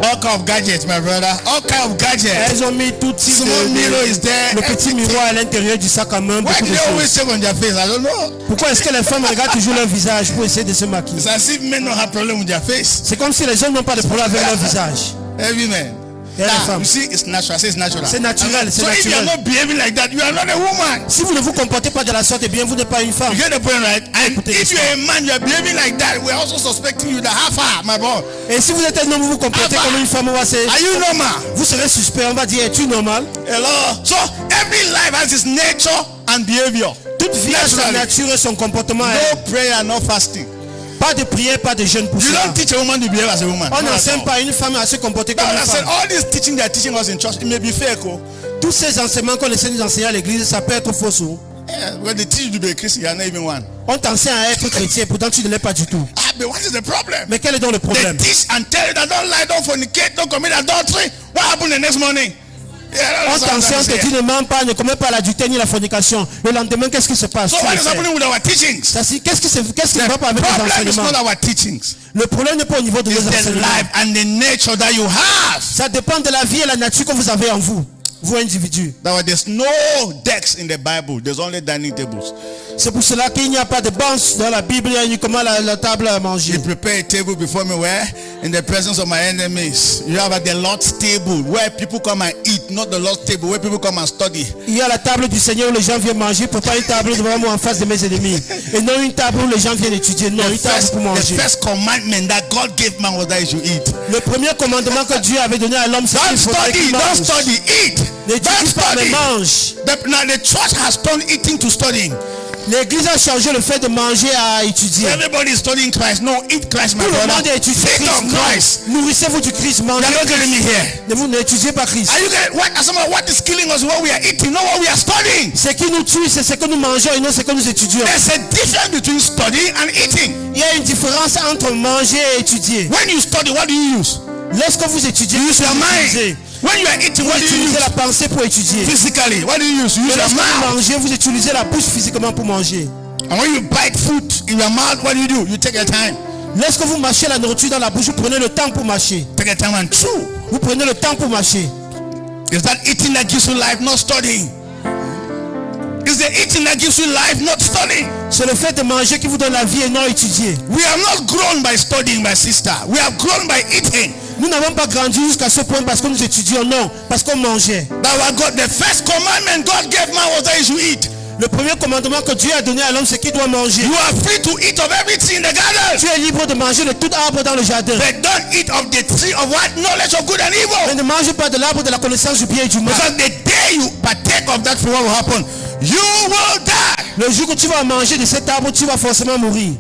All kind of gadgets, my brother. All kind of gadgets. Elles ont mis tout type Small mirror is there. le petit miroir à l'intérieur du sac à main. Why Beaucoup do de they always choses. check on their face? I don't know. Pourquoi est-ce que les femmes regardent toujours leur visage pour essayer de se maquiller? It's as if men don't have problem with their face. C'est comme si les hommes n'ont pas de problème avec leur visage. Every man. Et les Now, femmes. you see, it's natural. I say it's natural. C'est naturel, c'est So if you are naturel. not behaving like that, you are not a woman. Si vous ne vous comportez pas de la sorte, eh bien vous n'êtes pas une femme. You get the point, right? And Écoutez if you're a man, you are behaving like that, we're also suspecting you that half my boy. Et si vous êtes un homme, vous vous comportez Alpha. comme une femme, on va se- Are you normal? vous serez suspect. On va dire, es-tu normal? Hello. So every life has its nature and behavior. Toute vie a sa Naturally. nature et son comportement. à elle. No prayer, no fasting. Pas de prière, pas de jeûne pour You cela. don't teach a woman to behave as a woman. On Not at n'enseigne all. pas à une femme à se comporter comme No, une I said femme. all this teaching they are teaching us in church, it may be fake. Oh. Tous ces enseignements qu'on essaie de nous enseigner à l'église, ça peut être faux. Oh. Yeah, when they teach you to be a Christian, you are not even one. On t'enseigne à être chrétien, pourtant tu ne l'es pas du tout. Ah, but what is the problem? Mais quel est donc le They problème? teach and tell you that don't lie, don't fornicate, don't commit adultery. What happened the next morning? Yeah, On that's what I'm t'enseigne, on te saying. dit ne mens pas, ne commets pas l'adultère ni la fornication. Le lendemain, qu'est-ce qui se passe? So Tu what le is fais. happening with our teachings? Qu'est-ce qui ne The va pas avec les problem is enseignements? not our teachings. Le problème n'est pas au niveau de It's vos the enseignements. life and the nature that you have. Ça dépend de la vie et la nature que vous avez en vous, vous individus. There's no decks in the Bible. There's only dining tables. C'est pour cela qu'il n'y a pas de bancs dans la Bible, il y a uniquement la table à manger. You prepare a table before me where? In the presence of my enemies. You have the Lord's table where people come and eat, not the Lord's table where people come and study. Il y a la table du Seigneur où les gens viennent manger, pour pas une table devant moi en face de mes ennemis. Et non une table où les gens viennent étudier, non, une table pour The manger. first commandment that God gave man was that he should eat. Le premier commandement que Dieu avait donné à l'homme, c'est Don't qu'il faudrait study, qu'il don't mange. study, eat. N'étudie Don't pas, mais study. mange. Now the church has turned eating to studying. L'église a changé le fait de manger à étudier. Everybody is studying Christ. No, eat Christ, my Tout le brother. monde étudie Feed Christ. on Christ. Non. Nourrissez-vous du Christ, mangez. You're not getting me here. Ne vous n'étudiez pas Christ. Are you getting what is killing us? What we are eating, not what we are studying. Ce qui nous tue, c'est ce que nous mangeons et non ce que nous étudions. There's a difference between studying and eating. Il y a une différence entre manger et étudier. When you study, what do you use? Lorsque vous étudiez, You use your vous mind. utilisez. When you are eating, Vous what do you utilisez use? la pensée pour étudier. Physically, what do you use? You use Et your lorsque vous mouth. mangez, vous utilisez la bouche physiquement pour manger. And when you bite food in your mouth, what do? You take your time. Lorsque vous mâchez la nourriture dans la bouche, vous prenez le temps pour mâcher. Take your time and chew. Vous prenez le temps pour mâcher. Is that eating that gives you life, not studying? Is the eating that gives you life, not studying? C'est le fait de manger qui vous donne la vie et non étudier. We have not grown by studying, my sister. We have grown by eating. Nous n'avons pas grandi jusqu'à ce point parce que nous étudions, non, parce qu'on mangeait. That was God. The first commandment God gave man was that he should eat. Le premier commandement que Dieu a donné à l'homme, c'est qu'il doit manger. You are free to eat of everything in the garden, Tu es libre de manger de tout arbre dans le jardin. but don't eat of the tree of what? Knowledge of good and Mais evil. ne mange pas de l'arbre de la connaissance du bien et du mal. Because the day you partake of that fruit, what will happen? You will die. Le jour que tu vas manger de cet arbre, tu vas forcément mourir.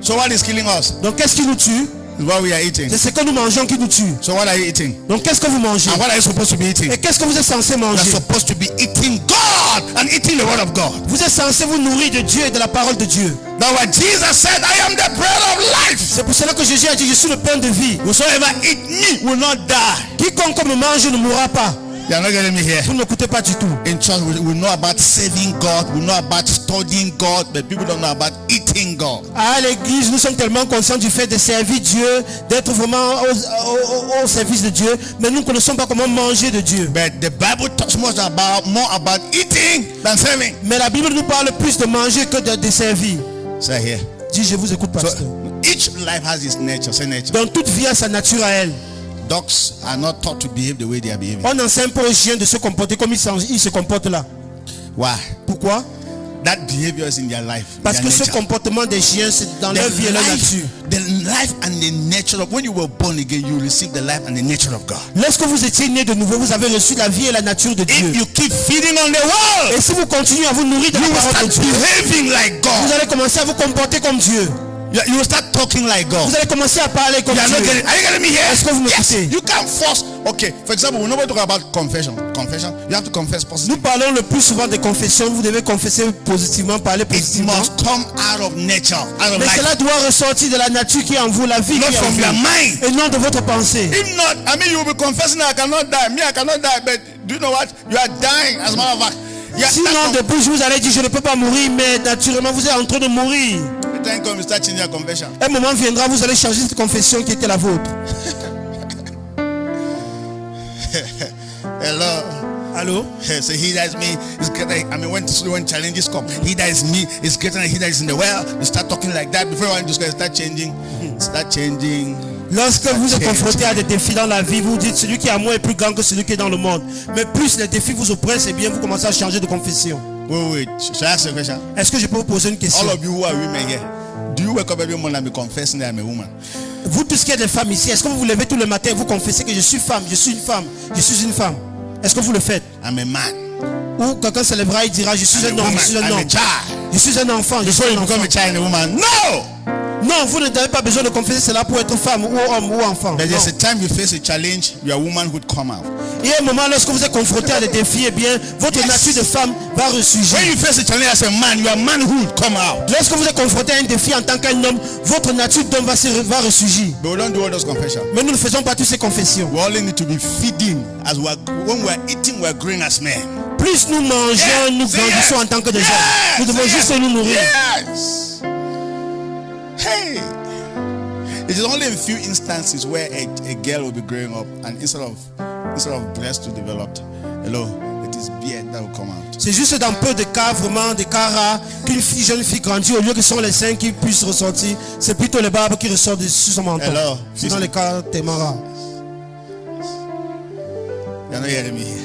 So what is killing us? Donc qu'est-ce qui nous tue? Is what we are eating. C'est ce que nous mangeons qui nous tue. So what are you eating? Donc qu'est-ce que vous mangez? And what are you supposed to be eating? Et qu'est-ce que vous êtes censé You are manger? supposed to be eating God and eating the word of God. Vous êtes censé vous nourrir de Dieu et de la parole de Dieu. That's what Jesus said, I am the bread of life. C'est pour cela que Jésus a dit, je suis le pain de vie. Whosoever eat me will not die. Quiconque me mange ne mourra pas. You are not getting me here. Vous ne m'écoutez pas du tout. In church, we know about serving God, we know about studying God, but people don't know about eating God. À l'église, nous sommes tellement conscients du fait de servir Dieu, d'être vraiment au service de Dieu, mais nous ne connaissons pas comment manger de Dieu. But the Bible talks more about eating than serving. Mais la Bible nous parle plus de manger que de servir. Say here. Dis, je vous écoute, So pasteur. each life has its nature. Say nature. Dans toute vie a sa nature à elle. Dogs are not taught to behave the way they are behaving. On n'enseigne pas aux chiens de se comporter comme ils se comportent là. Why? Pourquoi? That behavior is in their life. Parce their que ce nature. comportement des chiens, c'est dans leur vie et leur nature. The life and the nature of when you were born again, you receive the life and the nature of God. Lorsque vous étiez né de nouveau, vous avez reçu la vie et la nature de Dieu. If you keep feeding on the world, Et si vous continuez à vous nourrir de la you will parole de start Dieu, behaving like vous God. allez commencer à vous comporter comme Dieu. You will start talking like God. Vous allez commencer à parler comme You are not Dieu. getting, are you getting me here? Est-ce que vous me Yes. écoutez? You can't force. Okay, for example, we never talk about confession. Confession, you have to confess Nous positively. parlons le plus souvent des confessions. Vous devez confesser positivement, parler It positivement. must come out of nature, out of Mais life, cela doit ressortir de la nature qui est en vous, la vie not qui est en from your vous, mind. et non de votre pensée. If not, I mean, you will be confessing that I cannot die. Me, I cannot die. But do you know what? You are dying, as a matter of fact. You are Sinon, de bouche, vous allez dire, je ne peux pas mourir, mais naturellement, vous êtes en train de mourir. the time comes, you start changing your confession. Un moment viendra, vous allez changer cette confession qui était la vôtre. Hello. Allô? So he that is me is greater. I mean, when challenges come, he that is me is greater than he that is in the world. You start talking like that before you just start changing. Start changing. Lorsque vous êtes confronté à des défis dans la vie, vous dites celui qui est à moi est plus grand que celui qui est dans le monde. Mais plus les défis vous oppressent, eh bien vous commencez à changer de confession. Wait. Shall I ask you a question? Est-ce que je peux vous poser une question? All of you who are women here, do you wake up every morning and be confessing that I'm a woman? Vous tous qui êtes des femmes ici, est-ce que vous vous levez tout le matin et vous confessez que je suis femme, je suis une femme, je suis une femme? Est-ce que vous le faites? I'm a man. Ou quelqu'un se lèvera et dira je suis I'm un a homme, woman. je suis un I'm a homme. child. Je suis un enfant, je suis Before un you enfant. become a child and a woman, no. Non, vous n'avez pas besoin de confesser cela pour être femme ou homme ou enfant. But there's Non. a time you face a challenge, your womanhood come out. Il y a un moment lorsque vous êtes confronté à des défis, eh bien votre Yes. nature de femme va ressurgir. When you face a challenge as a man, your manhood come out. Lorsque vous êtes confronté à un défi en tant qu'un homme, votre nature d'homme va ressurgir. But we don't do all those confessions. Mais nous ne faisons pas toutes ces confessions. We only need to be feeding as when we're eating, we're growing as men. Plus nous mangeons, Yeah. nous Say grandissons yes. en tant que des Yes. hommes. Nous devons Say juste yes. nous nourrir. Yes. Hey. It is only a few instances where a girl will be growing up and instead of breast to develop, hello, it is beard that will come out. C'est juste dans peu de cas, vraiment des cas rares, qu'une jeune fille grandit au lieu que ce sont les seins qui puissent ressortir. C'est plutôt les barbes qui ressortent de son menton. Hello. C'est dans les cas tellement rares. You're not hearing me here.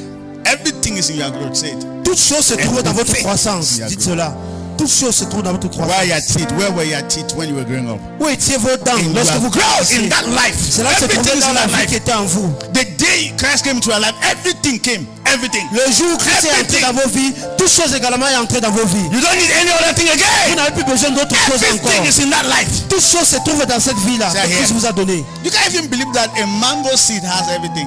Everything is in your growth. Say it. Toutes choses se trouvent dans votre Everything croissance. is in your Dites growth. cela. Toutes choses se trouvent dans votre Where are your croissance. teeth? Where were your teeth when you were growing up? Où étiez vos dents In lorsque your vous growth, grandissiez? in that life. Cela se Everything trouvait is dans in la that vie qui life. était en vous. The day Christ came into our life, everything came. Everything. Le jour où Christ est entré dans vos vies, toutes choses également est entré dans vos vies. You don't need any other thing Vous again. n'avez plus besoin d'autre chose Everything encore. is in that life. Toutes choses se trouvent dans cette vie-là C'est que Christ here. vous a donné. You can't even believe that a mango seed has everything.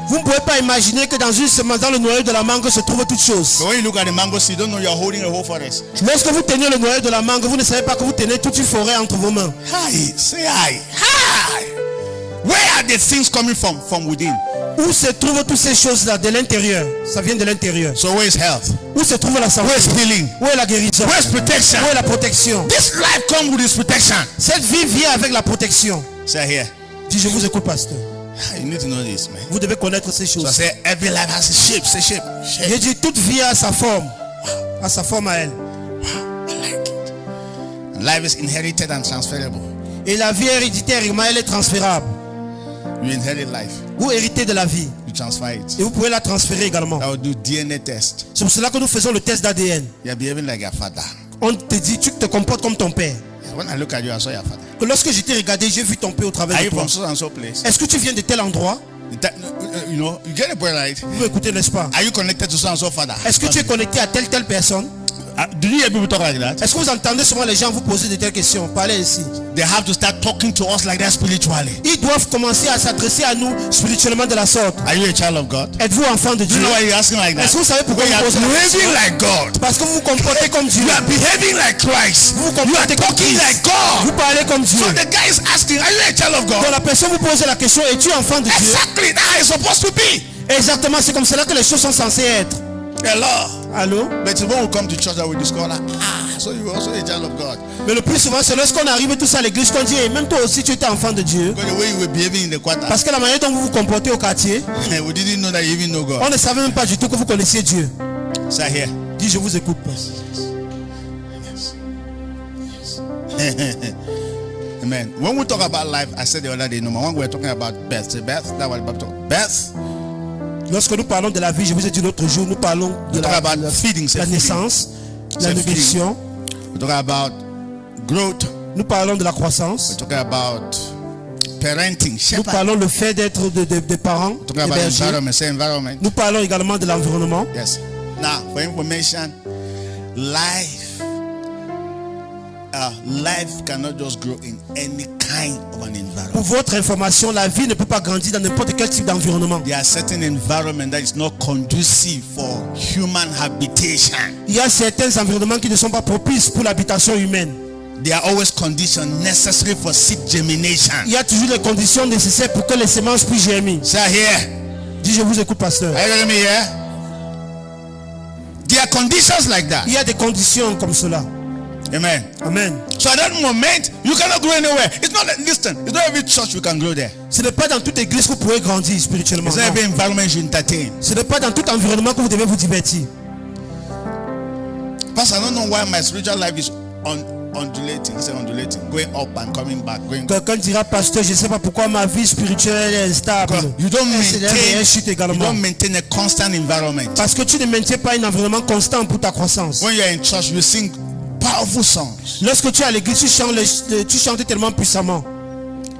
Vous ne pouvez pas imaginer que dans une semence, dans le noyau de la mangue se trouvent toutes choses. But when you look at the mango seed, you don't know you're holding a whole forest. Lorsque vous tenez le noyau de la mangue, vous ne savez pas que vous tenez toute une forêt entre vos mains. Hi, say hi. Hi. Where are the things coming from? From within. Où se trouvent toutes ces choses-là? De l'intérieur. Ça vient de l'intérieur. So where is health? Où se trouve la santé? Where is healing? Où est la guérison? Where is protection? Où est la protection? This life comes with its protection. Cette vie vient avec la protection. Say here. Dis, je vous écoute, pasteur. You need to know this, man. Vous devez connaître ces So I choses. say every life has a shape. Say shape. Shape. J'ai dit, toute vie a sa forme. A sa forme à elle. I like it. And life is inherited and transferable. Et la vie héréditaire, elle est transférable. You inherit life. Vous héritez de la vie. You transfer it. Et vous pouvez la transférer également. I will do DNA test. C'est pour cela que nous faisons le test d'ADN. You're behaving like your father. On te dit, tu te comportes comme ton père. Yeah, when I look at you, I saw your father. Que lorsque je t'ai regardé, j'ai vu ton père au travers Are de you toi. from so and so place? Est-ce que tu viens de tel endroit? You know, you get the point, right? Vous écoutez, n'est-ce pas? Are you connected to so and so father? Est-ce que tu es connecté à telle personne? Do you hear people talk like that? Est-ce que vous entendez souvent les gens vous poser de telles questions? Parlez ainsi. They have to start talking to us like that spiritually. Ils doivent commencer à s'adresser à nous spirituellement de la sorte. Are you a child of God? Êtes-vous enfant de Do Dieu? you know why you're asking like that? Est-ce que vous savez pourquoi You vous are posez la question? behaving like God. Parce que vous vous comportez comme Dieu. You are behaving like Christ. Vous vous You are comportez comme talking Christ. like God. Vous parlez comme Dieu. So the guy is asking, are you a child of Quand God? la personne vous pose la question, es-tu enfant de Dieu? Exactly, that is supposed to be. Exactement, c'est comme cela que les choses sont censées être. Hello. Allô? But when we come to church, that we discover, so you are also a child of God. Mais le plus souvent, c'est lorsqu'on arrive tous à l'église qu'on dit, hey, même toi aussi tu étais enfant de Dieu. Because the way you were behaving in the quarter, Parce que la manière dont vous vous comportez au quartier, we didn't know that you even know God. on ne savait même pas du tout que vous connaissiez Dieu. So here. Dis, je vous écoute. Amen. When we talk about life, I said the other day, number one, we're talking about birth. Say birth, that's what we're talking about. Birth. Lorsque nous parlons de la vie, je vous ai dit l'autre jour, nous parlons de talk about feeding, la c'est naissance, la C'est nutrition. We're talking about growth. Nous parlons de la We're croissance. talking about parenting, Nous shepherd. parlons le fait d'être des parents, We're des talking about bergers. environment, say environment. Nous parlons également de l'environnement. Yes. Now, for information, life life cannot just grow in any kind of an environment. Pour votre information, la vie ne peut pas grandir dans n'importe quel type d'environnement. There are certain environments that is not conducive for human habitation. Il y a certains environnements qui ne sont pas propices pour l'habitation humaine. There are always conditions necessary for seed germination. Il y a toujours les conditions nécessaires pour que les semences puissent germer. Say here. Dis, je vous écoute, pasteur. Are you getting me here? There are conditions like that. Il y a des conditions comme cela. Amen. Amen. So at that moment, you cannot grow anywhere. It's not like, listen, it's not every church you can grow there. Ce n'est pas dans toute église que vous pouvez grandir spirituellement. It's not every environment you entertain. Ce n'est pas dans tout environnement que vous devez vous divertir. Pastor, I don't know why my spiritual life is undulating, going up and coming back. Quelqu'un dira, pasteur, je ne sais pas pourquoi ma vie spirituelle est instable. You don't également. maintain a constant environment. Parce que tu ne maintiens pas un environnement constant pour ta croissance. When you are in church, you sing powerful songs. Lorsque tu es à l'église, tu chantes tellement puissamment.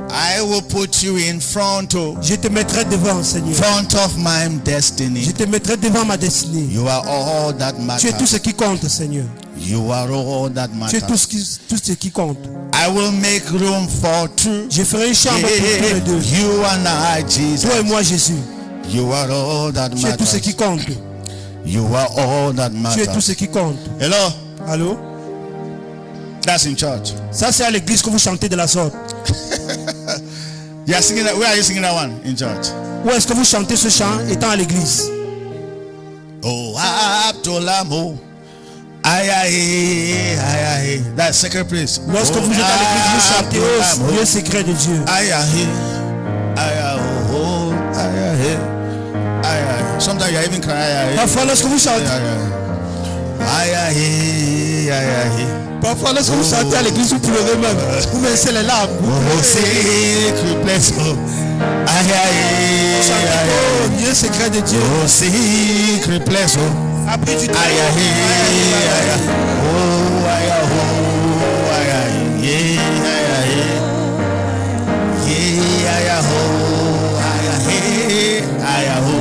I will put you in front of. Je te mettrai devant, Seigneur. Front of my destiny. Je te mettrai devant ma destinée. You are all that matters. Tu es tout ce qui compte, Seigneur. You are all that matters. Tu es tout ce qui compte. I will make room for two. Je ferai une chambre pour tous les deux. You and I, Jesus. Toi et moi, Jésus. You are all that matters. Tu es tout ce qui compte. You are all that matters. Tu es tout ce qui compte. Hello. Allô? That's in church. Ça, c'est à l'église que vous chantez de la sorte. You are singing that. Where are you singing that one in church? Où est-ce que vous chantez ce chant étant à l'église? Oh, Abdulamo. Aïe aïe aïe. That's sacred place. Lorsque vous êtes à l'église, vous chantez au lieu secret de Dieu. Aïe aïe aïe oh aïe aïe aïe. Sometimes you even cry aïe aïe. Parfois, lorsque vous chantez. Aïe aïe aïe aïe. Parfois, lorsque vous chantez à l'église, vous pleurez même. Vous versez les larmes. Oh, secret place. Aïe aïe aïe. Au lieu secret de Dieu. Oh, secret place. Après du temps. Aïe aïe aïe. Oh aïe oh aïe aïe. Aïe aïe. Aïe aïe oh aïe aïe oh.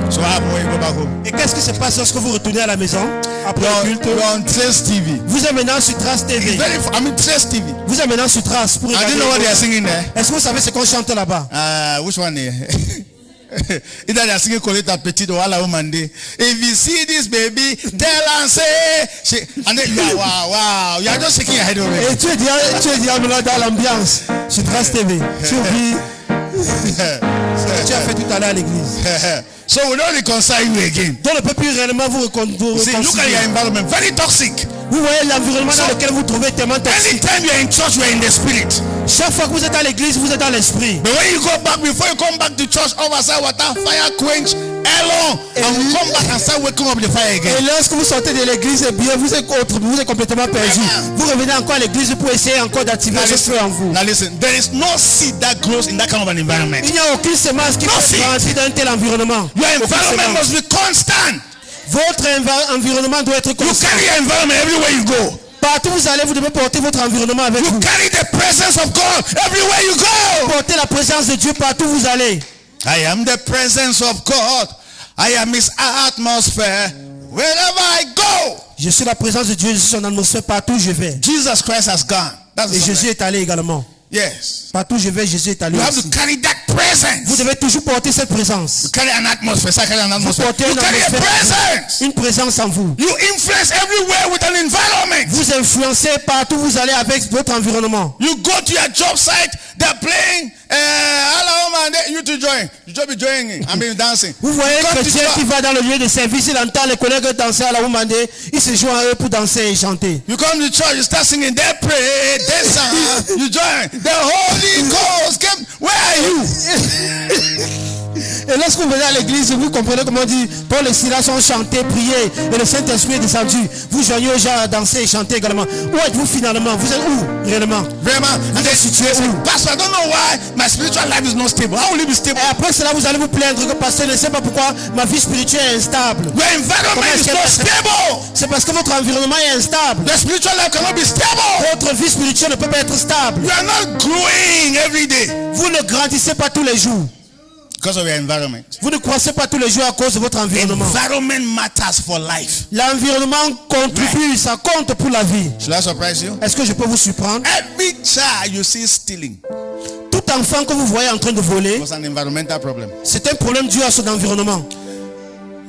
So how when you go back home? Et qu'est-ce qui se passe lorsque vous retournez à la maison après le culte? On Trace TV. Vous êtes maintenant sur Trace TV. Trace TV. Vous êtes maintenant sur Trace pour regarder. I didn't know what they are singing there. Est-ce que vous savez ce qu'on chante là-bas? Which one here? Either they are singing Coletta Petit or Ala Omande. If you see this baby, tell and say. And then wow, you are just shaking your head already. Et tu es déjà dans l'ambiance sur Trace TV. Tu oublies ce que tu as fait tout à l'heure à l'église. So we don't reconcile you again. Donc ne peut plus réellement vous réconcilier. See, look at your environment, very toxic. Vous voyez l'environnement dans lequel vous trouvez tellement toxique. Anytime you are in church, you are in the spirit. Chaque fois que vous êtes à l'église, vous êtes dans l'esprit. But when you go back, before you come back to church, overside water, fire quench, alone, and we come back and start waking up the fire again. Et lorsque vous sortez de l'église, eh bien, vous êtes complètement perdu. Vous revenez encore à l'église pour essayer encore d'activer ce feu en vous. Now listen, there is no seed that grows in that kind of an environment. Il n'y a aucune semence qui peut grandir dans un tel environnement. Your environment must be constant. Votre environnement doit être constant. You carry your environment everywhere you go. Partout où vous allez, vous devez porter votre environnement avec vous. You carry the presence of God everywhere you go. Portez la présence de Dieu partout où vous allez. I am the presence of God. I am His atmosphere wherever I go. Je suis la présence de Dieu, je suis son atmosphère partout où je vais. Jesus Christ has gone. Et Jésus est allé également. Yes. Partout où je vais, Jésus est allé. You have to carry that presence. Vous devez toujours porter cette présence. You carry an atmosphere. You carry a presence. Une présence en vous. You influence everywhere with an environment. Vous influencez partout où vous allez avec votre environnement. You go to your job site, they're playing. Hello man, you to join. You just be joining. I mean dancing. Vous voyez un chrétien qui va dans le lieu de service, il entend les collègues danser à la Oumande, il se joint à eux pour danser et chanter. You come to church, you start singing, they pray, they sing, you join. The Holy Ghost came. Where are you? Et lorsque vous venez à l'église, vous comprenez comment dit Paul et Silas ont chanté, prié, et le Saint-Esprit est descendu. Vous joignez aux gens à danser et chanter également. Où êtes-vous finalement? Vous êtes où réellement? Vraiment? Vous êtes situé où? Pastor, I don't know why my spiritual life is not stable. How will it be stable? Et après cela, vous allez vous plaindre que pasteur ne sait pas pourquoi ma vie spirituelle est instable. Your environment is not stable. C'est parce que votre environnement est instable. The spiritual life cannot be stable. Votre vie spirituelle ne peut pas être stable. You are not growing every day. Vous ne grandissez pas tous les jours. Because of your environment. Vous ne croissez pas tous les jours à cause de votre environnement. Environment matters for life. L'environnement contribue, ça compte pour la vie. Should I surprise you? Est-ce que je peux vous surprendre? Every child you see stealing Tout enfant que vous voyez en train de voler, was an environmental problem. c'est un problème dû à son environnement.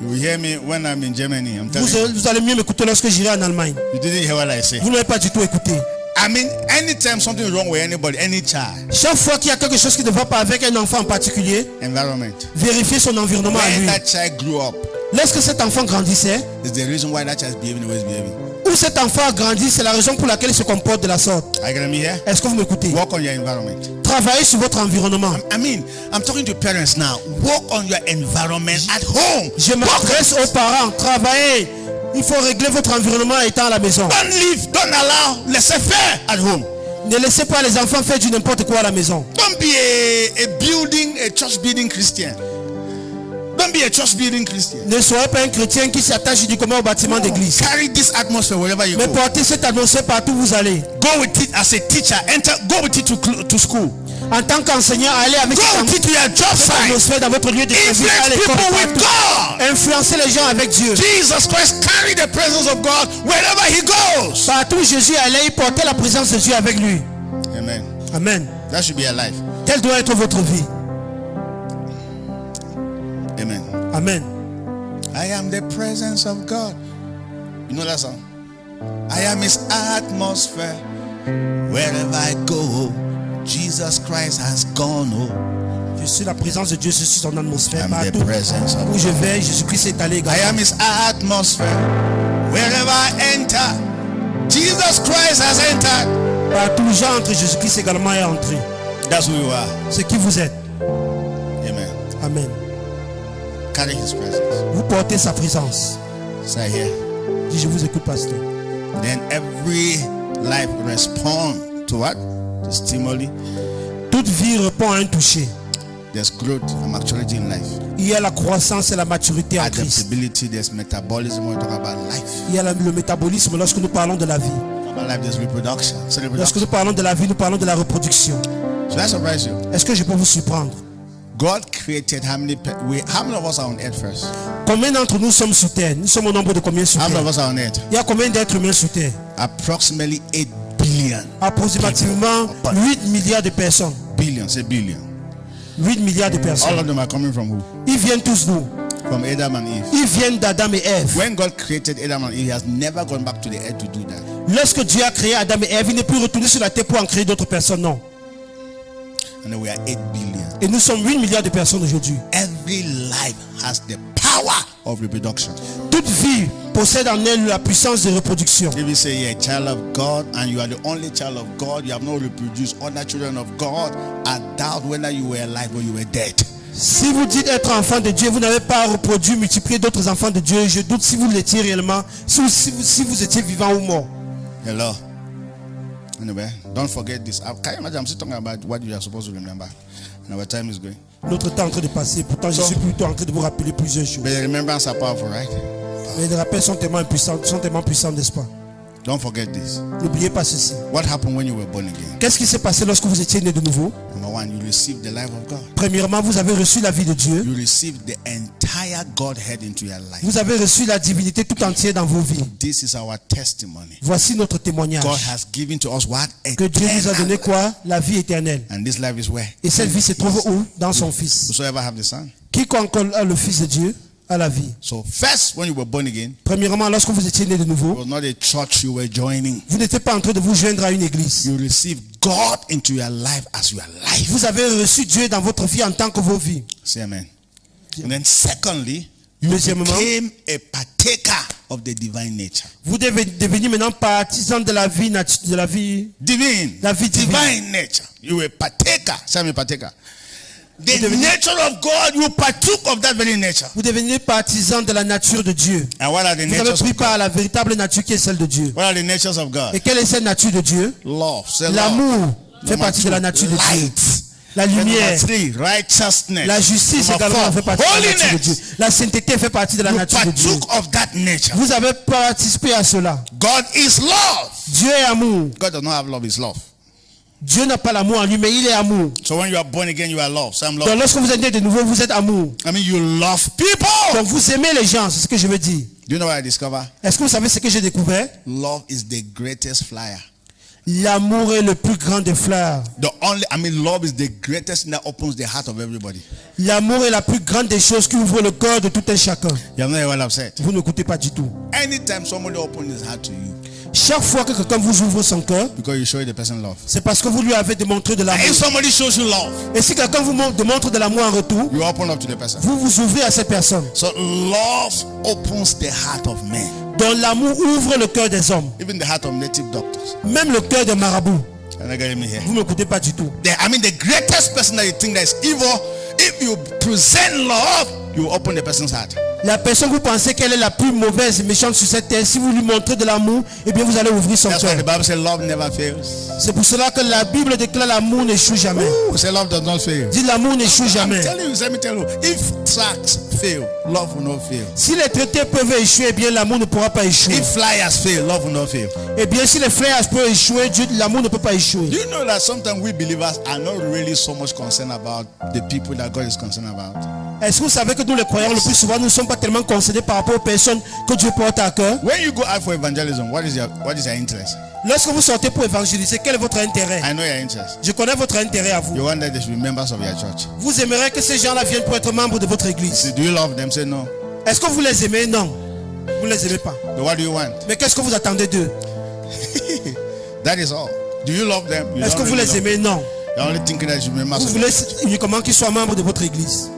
You will hear me when I'm in Germany. I'm telling you. Vous allez mieux m'écouter lorsque j'irai en Allemagne. You didn't hear what I say. Vous n'avez pas du tout écouté. I mean, anytime something is wrong with anybody, any child, Chaque fois qu'il y a quelque chose qui ne va pas avec un enfant en particulier, environment. vérifiez son environnement à When lui. that child grew up, Lorsque cet enfant grandissait, is the reason why that child is behaving the way he's behaving. ou cet enfant a grandi, c'est la raison pour laquelle il se comporte de la sorte. Are you getting me here? Est-ce que vous m'écoutez? Work on your environment. Travaillez sur votre environnement. I mean, I'm talking to parents now. Work on your environment at home. Je m'adresse aux parents. Travaillez. Il faut régler votre environnement étant à la maison. Don't allow laissez-faire at home. Ne laissez pas les enfants faire du n'importe quoi à la maison. Don't be a church building Christian. Don't be a church building Christian. Ne soyez pas un chrétien qui s'attache uniquement au bâtiment d'église. Carry this atmosphere wherever you Mais go. portez cette atmosphère partout où vous allez. Go with it as a teacher. Go with it to school. En tant qu'enseignant, allez avec Go with it to your job cette site. atmosphère dans votre lieu de service. Influence À l'école, people with partout. God. Influencez les gens avec Dieu. Jesus Christ carried the presence of God wherever he goes. Partout où Jésus allait, il portait la présence de Dieu avec lui. Amen. Amen. That should be a life. Telle doit être votre vie. Amen. Amen. I am the presence of God. You know that song? I am his atmosphere. Wherever I go, Jesus Christ has gone. Je suis la présence de Dieu, je suis son atmosphère. I'm the Partout presence of où je vais, Jésus-Christ est allé I également. am his atmosphere. Wherever I enter, Jesus Christ has entered. Partout où j'entre, Jésus-Christ également est entré. That's who you are. C'est qui vous êtes. Amen. Amen. Carry his presence. Vous portez sa présence. Say here. Dis, je vous écoute, pasteur. Then every life respond to what? The stimuli. Toute vie répond à un toucher. There's growth and maturity in life. Il y a la croissance et la maturité en Christ. Adaptability, there's metabolism when we talk about life. Il y a le métabolisme lorsque nous parlons de la vie. About life, there's reproduction. So Lorsque reproduction. nous parlons de la vie, nous parlons de la reproduction. Should I surprise you? Est-ce que je peux vous surprendre? God created how many of us are on earth first? Combien d'entre nous sommes sur terre? Nous sommes au nombre de combien sur How many terre? of us are on earth? Il y a combien d'êtres humains sur terre? Approximately 8 billion. Approximativement 8 milliards de personnes. Billion, say billion. 8 milliards de All personnes. of them are coming from who? Ils viennent tous d'où? From Adam and Eve. Ils viennent d'Adam et Ève. When God created Adam and Eve, he has never gone back to the earth to do that. Lorsque Dieu a créé Adam et Ève, il n'est plus retourné sur la terre pour en créer d'autres personnes, non. And then we are 8 billion. Et nous sommes 8 milliards de personnes aujourd'hui. Every life has the power of reproduction. Toute vie possède en elle la puissance de reproduction. If you say you're a child of God and you are the only child of God, you have not reproduced other children of God, I doubt whether you were alive or you were dead. Si vous dites être enfant de Dieu, vous n'avez pas reproduit, multiplié d'autres enfants de Dieu. Je doute si vous l'étiez réellement, si vous étiez vivant ou mort. Hello. Anyway, don't forget this. Can you imagine? I'm still talking about what you are supposed to remember. And our time is going. Notre temps est en train de passer. Pourtant, je suis plutôt en train de vous rappeler plusieurs choses. But the remembrance are powerful, right? Mais les rappels sont tellement puissants, n'est-ce pas? Don't forget this. N'oubliez pas ceci. What happened when you were born again? Qu'est-ce qui s'est passé lorsque vous étiez né de nouveau? Number one, you received the life of God. Premièrement, vous avez reçu la vie de Dieu. You received the entire Godhead into your life. Vous avez reçu la divinité tout entière dans vos vies. This is our testimony. Voici notre témoignage. God has given to us what? Que Dieu nous a donné Eternal. quoi? La vie éternelle. And this life is where? Et cette vie se trouve où? Dans son Fils. Whosoever have the Son. Quiconque a le Fils de Dieu a la vie. So first, when you were born again, Premièrement, lorsque vous étiez né de it nouveau, was not a church you were joining. vous n'étiez pas en train de vous joindre à une église. You received God into your life as your life. Vous avez reçu Dieu dans votre vie en tant que vos vies. Say amen. And then secondly, you Deuxièmement, became a partaker of the divine nature. vous devez devenir maintenant partisan de la vie Divine. La vie divine. Divine nature. You were a partaker. Say I'm a partaker. The nature of God, you partook of that very nature. Vous devenez partisan de la nature de Dieu. And what are the Vous avez natures pris of part à God? la véritable nature qui est celle de Dieu. What are the natures of God? Et quelle est cette nature de Dieu? Love. Say love. L'amour fait Number partie de la two, nature de Dieu. light. La Number lumière, three, righteousness. la justice Number également four, fait partie de la nature de Dieu. holiness. La sainteté fait partie de la You nature de Dieu. partook of that nature. Vous avez participé à cela. God is love. Dieu est amour. God does not have love, is love. Dieu n'a pas l'amour en lui, mais il est amour. So when you are born again, you are love. So I'm love. Donc lorsque vous êtes né de nouveau, vous êtes amour. I mean, you love people. Donc vous aimez les gens, c'est ce que je veux dire. Do you know what I discover? Est-ce que vous savez ce que j'ai découvert? Love is the greatest flyer. L'amour est le plus grand des fleurs. Love is the greatest thing that opens the heart of everybody. L'amour est la plus grande des choses qui ouvre le cœur de tout un chacun. You have not heard what I've said. Vous n'écoutez pas du tout. Anytime somebody opens his heart to you, chaque fois que quelqu'un vous ouvre son cœur, because you show the person love. C'est parce que vous lui avez démontré de l'amour. And if somebody shows you love, et si quelqu'un vous démontre de l'amour en retour, you open up to the person. Vous vous ouvrez à cette personne. So love opens the heart of men. Donc l'amour ouvre le cœur des hommes. Even the heart of native doctors. Même le cœur des marabouts. Vous ne m'écoutez pas du tout. The greatest person that you think that is evil, if you present love, you open the person's heart. La personne que vous pensez qu'elle est la plus mauvaise et méchante sur cette terre, si vous lui montrez de l'amour, eh bien vous allez ouvrir son cœur. C'est pour cela que la Bible déclare l'amour n'échoue jamais. Love does not fail. Dit l'amour n'échoue jamais. Let me tell you, if tracks fail, love will not fail. Si les traités peuvent échouer, eh bien l'amour ne pourra pas échouer. If flyers fail, love will not fail. Eh bien si les flyers peuvent échouer, l'amour ne peut pas échouer. Do you know that sometimes we believers are not really so much concerned about the people that God is concerned about? Est-ce que vous savez que nous les croyants le plus souvent nous ne sommes pas tellement concernés par rapport aux personnes que Dieu porte à cœur? When you go out for evangelism, what is your interest? Lorsque vous sortez pour évangéliser, quel est votre intérêt? I know your interest. Je connais votre intérêt à vous. You want that they should be members of your church. Vous aimeriez que ces gens-là viennent pour être membres de votre église. Do you love them? Say no. Est-ce que vous les aimez? Non. Vous ne les aimez pas. But what do you want? Mais qu'est-ce que vous attendez d'eux? That is all. Do you love them? Est-ce que vous les aimez? Non. You're only thinking that you should be members. Vous voulez uniquement qu'ils soient membres de votre église.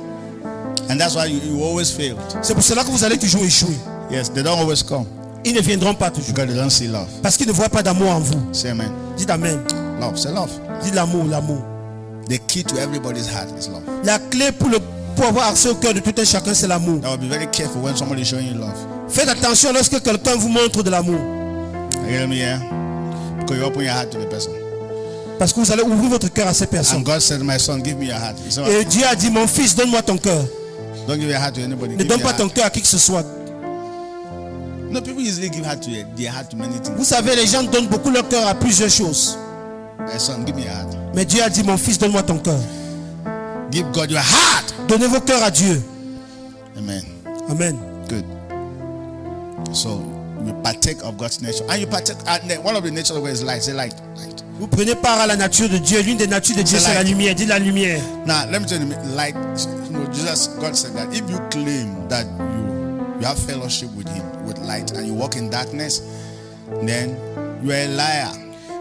And that's why you always fail. C'est pour cela que vous allez toujours échouer. Yes, they don't always come. Ils ne viendront pas toujours. Because they don't see love. Parce qu'ils ne voient pas d'amour en vous. Say amen. Dites amen. Love, say love. Dites l'amour, l'amour. The key to everybody's heart is love. La clé pour avoir accès au cœur de tout un chacun, c'est l'amour. Now be very careful when somebody is showing you love. Faites attention lorsque quelqu'un vous montre de l'amour. You hear me here? Because you open your heart to the person. Parce que vous allez ouvrir votre cœur à cette personne. And God said, my son, give me your heart. Et Dieu a dit, mon fils, donne-moi ton cœur. Don't give your heart to anybody. Ne donne pas ton cœur à qui que ce soit. No, people usually give their heart to many things. Vous savez, les gens donnent beaucoup leur cœur à plusieurs choses. My son, give me your heart. Mais Dieu a dit, mon fils, donne-moi ton cœur. Give God your heart. Donnez vos cœurs à Dieu. Amen. Amen. Good. So you partake of God's nature, and you partake. One of the natures of God is light. Say light. Light. Vous prenez part à la nature de Dieu. L'une des natures de Dieu, c'est la lumière. Dis la lumière. Now, let me tell you, light. God said that if you claim that you have fellowship with Him, with light, and you walk in darkness, then you are a liar.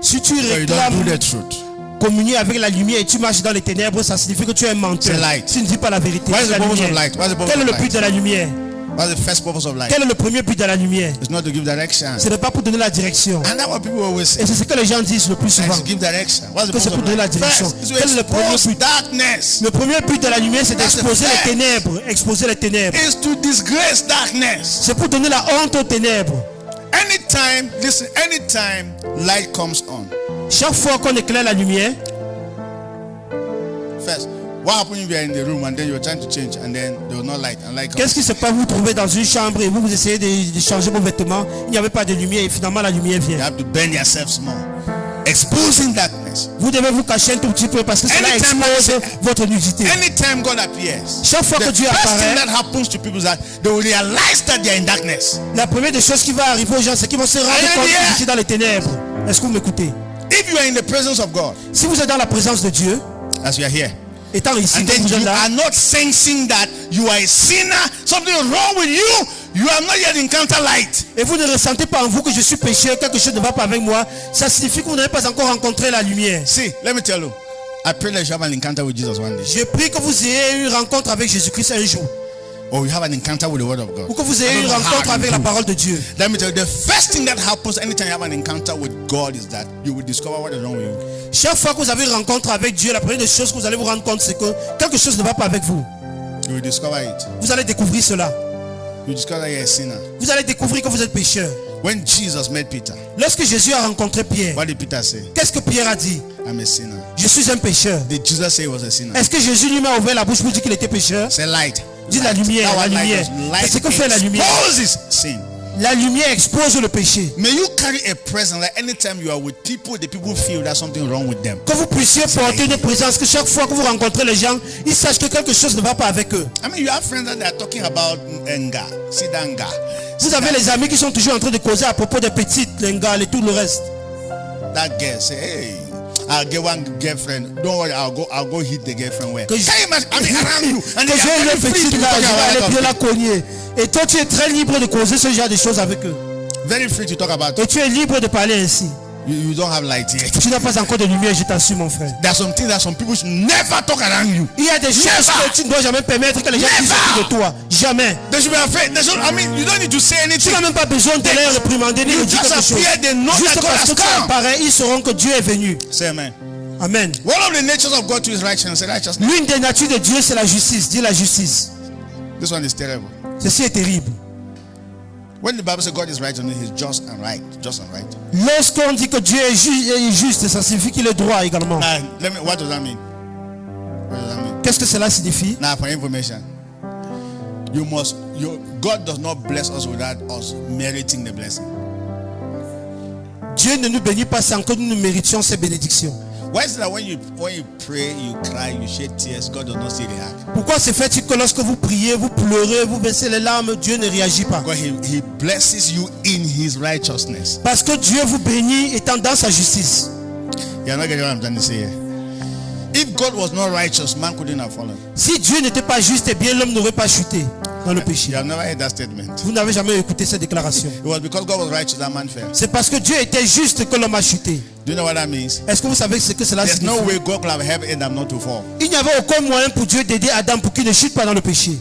Si tu you don't do the truth. Communier avec la lumière et tu marches dans les ténèbres, ça signifie que tu es un menteur. Tu ne dis pas la vérité. What is the purpose of light? Quel est le but de la lumière? What's the first purpose of light? Quel est le premier but de la lumière? It's not to give direction. Ce n'est pas pour donner la direction. And that's what people always say. Et c'est ce que les gens disent le plus souvent. Give direction. What's the que c'est pour donner la direction. Quel est le premier but? Darkness. Le premier but de la lumière, c'est d'exposer les ténèbres. Exposer les ténèbres. Is to disgrace darkness. C'est pour donner la honte aux ténèbres. Anytime, listen, anytime light comes on. Chaque fois qu'on éclaire la lumière. First, what happens if you are in the room and then you are trying to change and then there was no light and light comes? Qu'est-ce qui se passe? Vous vous trouvez dans une chambre et vous essayez de changer vos vêtements. Il n'y avait pas de lumière et finalement la lumière vient. You have to bend yourselves more, exposing darkness. Vous devez vous cacher un tout petit peu parce que cela expose votre nudité. Anytime God appears, chaque fois que Dieu apparaît, that happens to people is that they will realize that they are in darkness. La première des choses qui va arriver aux gens, c'est qu'ils vont se rendre compte qu'ils sont dans les ténèbres. Est-ce que vous m'écoutez? If you are in the presence of God, si vous êtes dans la présence de Dieu, as you are here, étant ici, and then you are not sensing that you are a sinner, something is wrong with you, you have not yet encountered light. Et vous ne ressentez pas en vous que je suis pécheur, quelque chose ne va pas avec moi, ça signifie que vous n'avez pas encore rencontré la lumière. See, let me tell you, I pray that you have an encounter with Jesus one day. Je prie que vous ayez une rencontre avec Jésus-Christ un jour. Or you have an encounter with the word of God. Ou que vous ayez une rencontre avec la parole de Dieu. Let me tell you, the first thing that happens anytime you have an encounter with God is that you will discover what is wrong with you. Chaque fois que vous avez une rencontre avec Dieu, la première des choses que vous allez vous rendre compte, c'est que quelque chose ne va pas avec vous. You will discover it. Vous allez découvrir cela. You discover that you're a sinner. Vous allez découvrir que vous êtes pécheur. When Jesus met Peter, lorsque Jésus a rencontré Pierre, what did Peter say? Qu'est-ce que Pierre a dit? I'm a sinner. Je suis un pécheur. Did Jesus say he was a sinner? Est-ce que Jésus lui-même a ouvert la bouche pour dire qu'il était pécheur? Say light. Dis la lumière, la lumière. C'est ce que fait la lumière. Sin. La lumière expose le péché. May you carry a presence like anytime you are with people, the people feel there's something wrong with them. Que vous puissiez porter une présence, que chaque fois que vous rencontrez les gens, ils sachent que quelque chose ne va pas avec eux. I mean, you have friends that are talking about Nga, Sidanga. Vous avez les amis qui sont toujours en train de causer à propos des petites, les gars et tout le reste. That girl say, hey, I'll get one girlfriend. Don't worry, I'll go hit the girlfriend where. Que Can you imagine? I mean, around you. And Que they j'ai are une very free petite to là, talk je vais about aller bien la it. cogner. Et toi, tu es très libre de causer ce genre de choses avec eux. Very free to talk about Et it. tu es libre de parler ainsi. You don't have light yet. Tu n'as pas encore de lumière, je t'assure, mon frère. There are some things that some people should never talk around you. Il y a des choses que tu ne dois jamais permettre que les gens disent autour de toi. Jamais. They should be afraid. They should, I mean, you don't need to say Tu anything. n'as même pas besoin de les réprimander ni You de dire just quelque chose. appear, they know Juste that God parce has que tu come. apparais, ils sauront que Dieu est venu. Say amen. Amen. One of the natures of God to his righteousness. Righteousness. L'une des natures de Dieu, c'est la justice. Dis la justice. This one is terrible. Ceci est terrible. When the Bible says God is righteous, he's just and right. Just and right. Lorsqu'on dit que Dieu est juste, ça signifie qu'il est droit également. Now, what does that mean? What does that mean? Qu'est-ce que cela signifie? Now, for information, God does not bless us without us meriting the blessing. Dieu ne nous bénit pas sans que nous méritions ses bénédictions. Why is it that when you pray, you cry, you shed tears, God does not see the act? Pourquoi se fait-il que lorsque vous priez, vous pleurez, vous versez les larmes, Dieu ne réagit pas? Because he blesses you in his righteousness. Parce que Dieu vous bénit étant dans sa justice. You're not getting what I'm trying to say here. If God was not righteous, man couldn't have fallen. Si Dieu n'était pas juste, eh bien l'homme n'aurait pas chuté dans le péché. You have never heard that statement. Vous n'avez jamais écouté cette déclaration. It was because God was righteous that man fell. C'est parce que Dieu était juste que l'homme a chuté. Do you know what that means? Est-ce que vous savez ce que cela There's signifie? no way God could have helped Adam not to fall. Il n'y avait aucun moyen pour Dieu d'aider Adam pour qu'il ne chute pas dans le péché.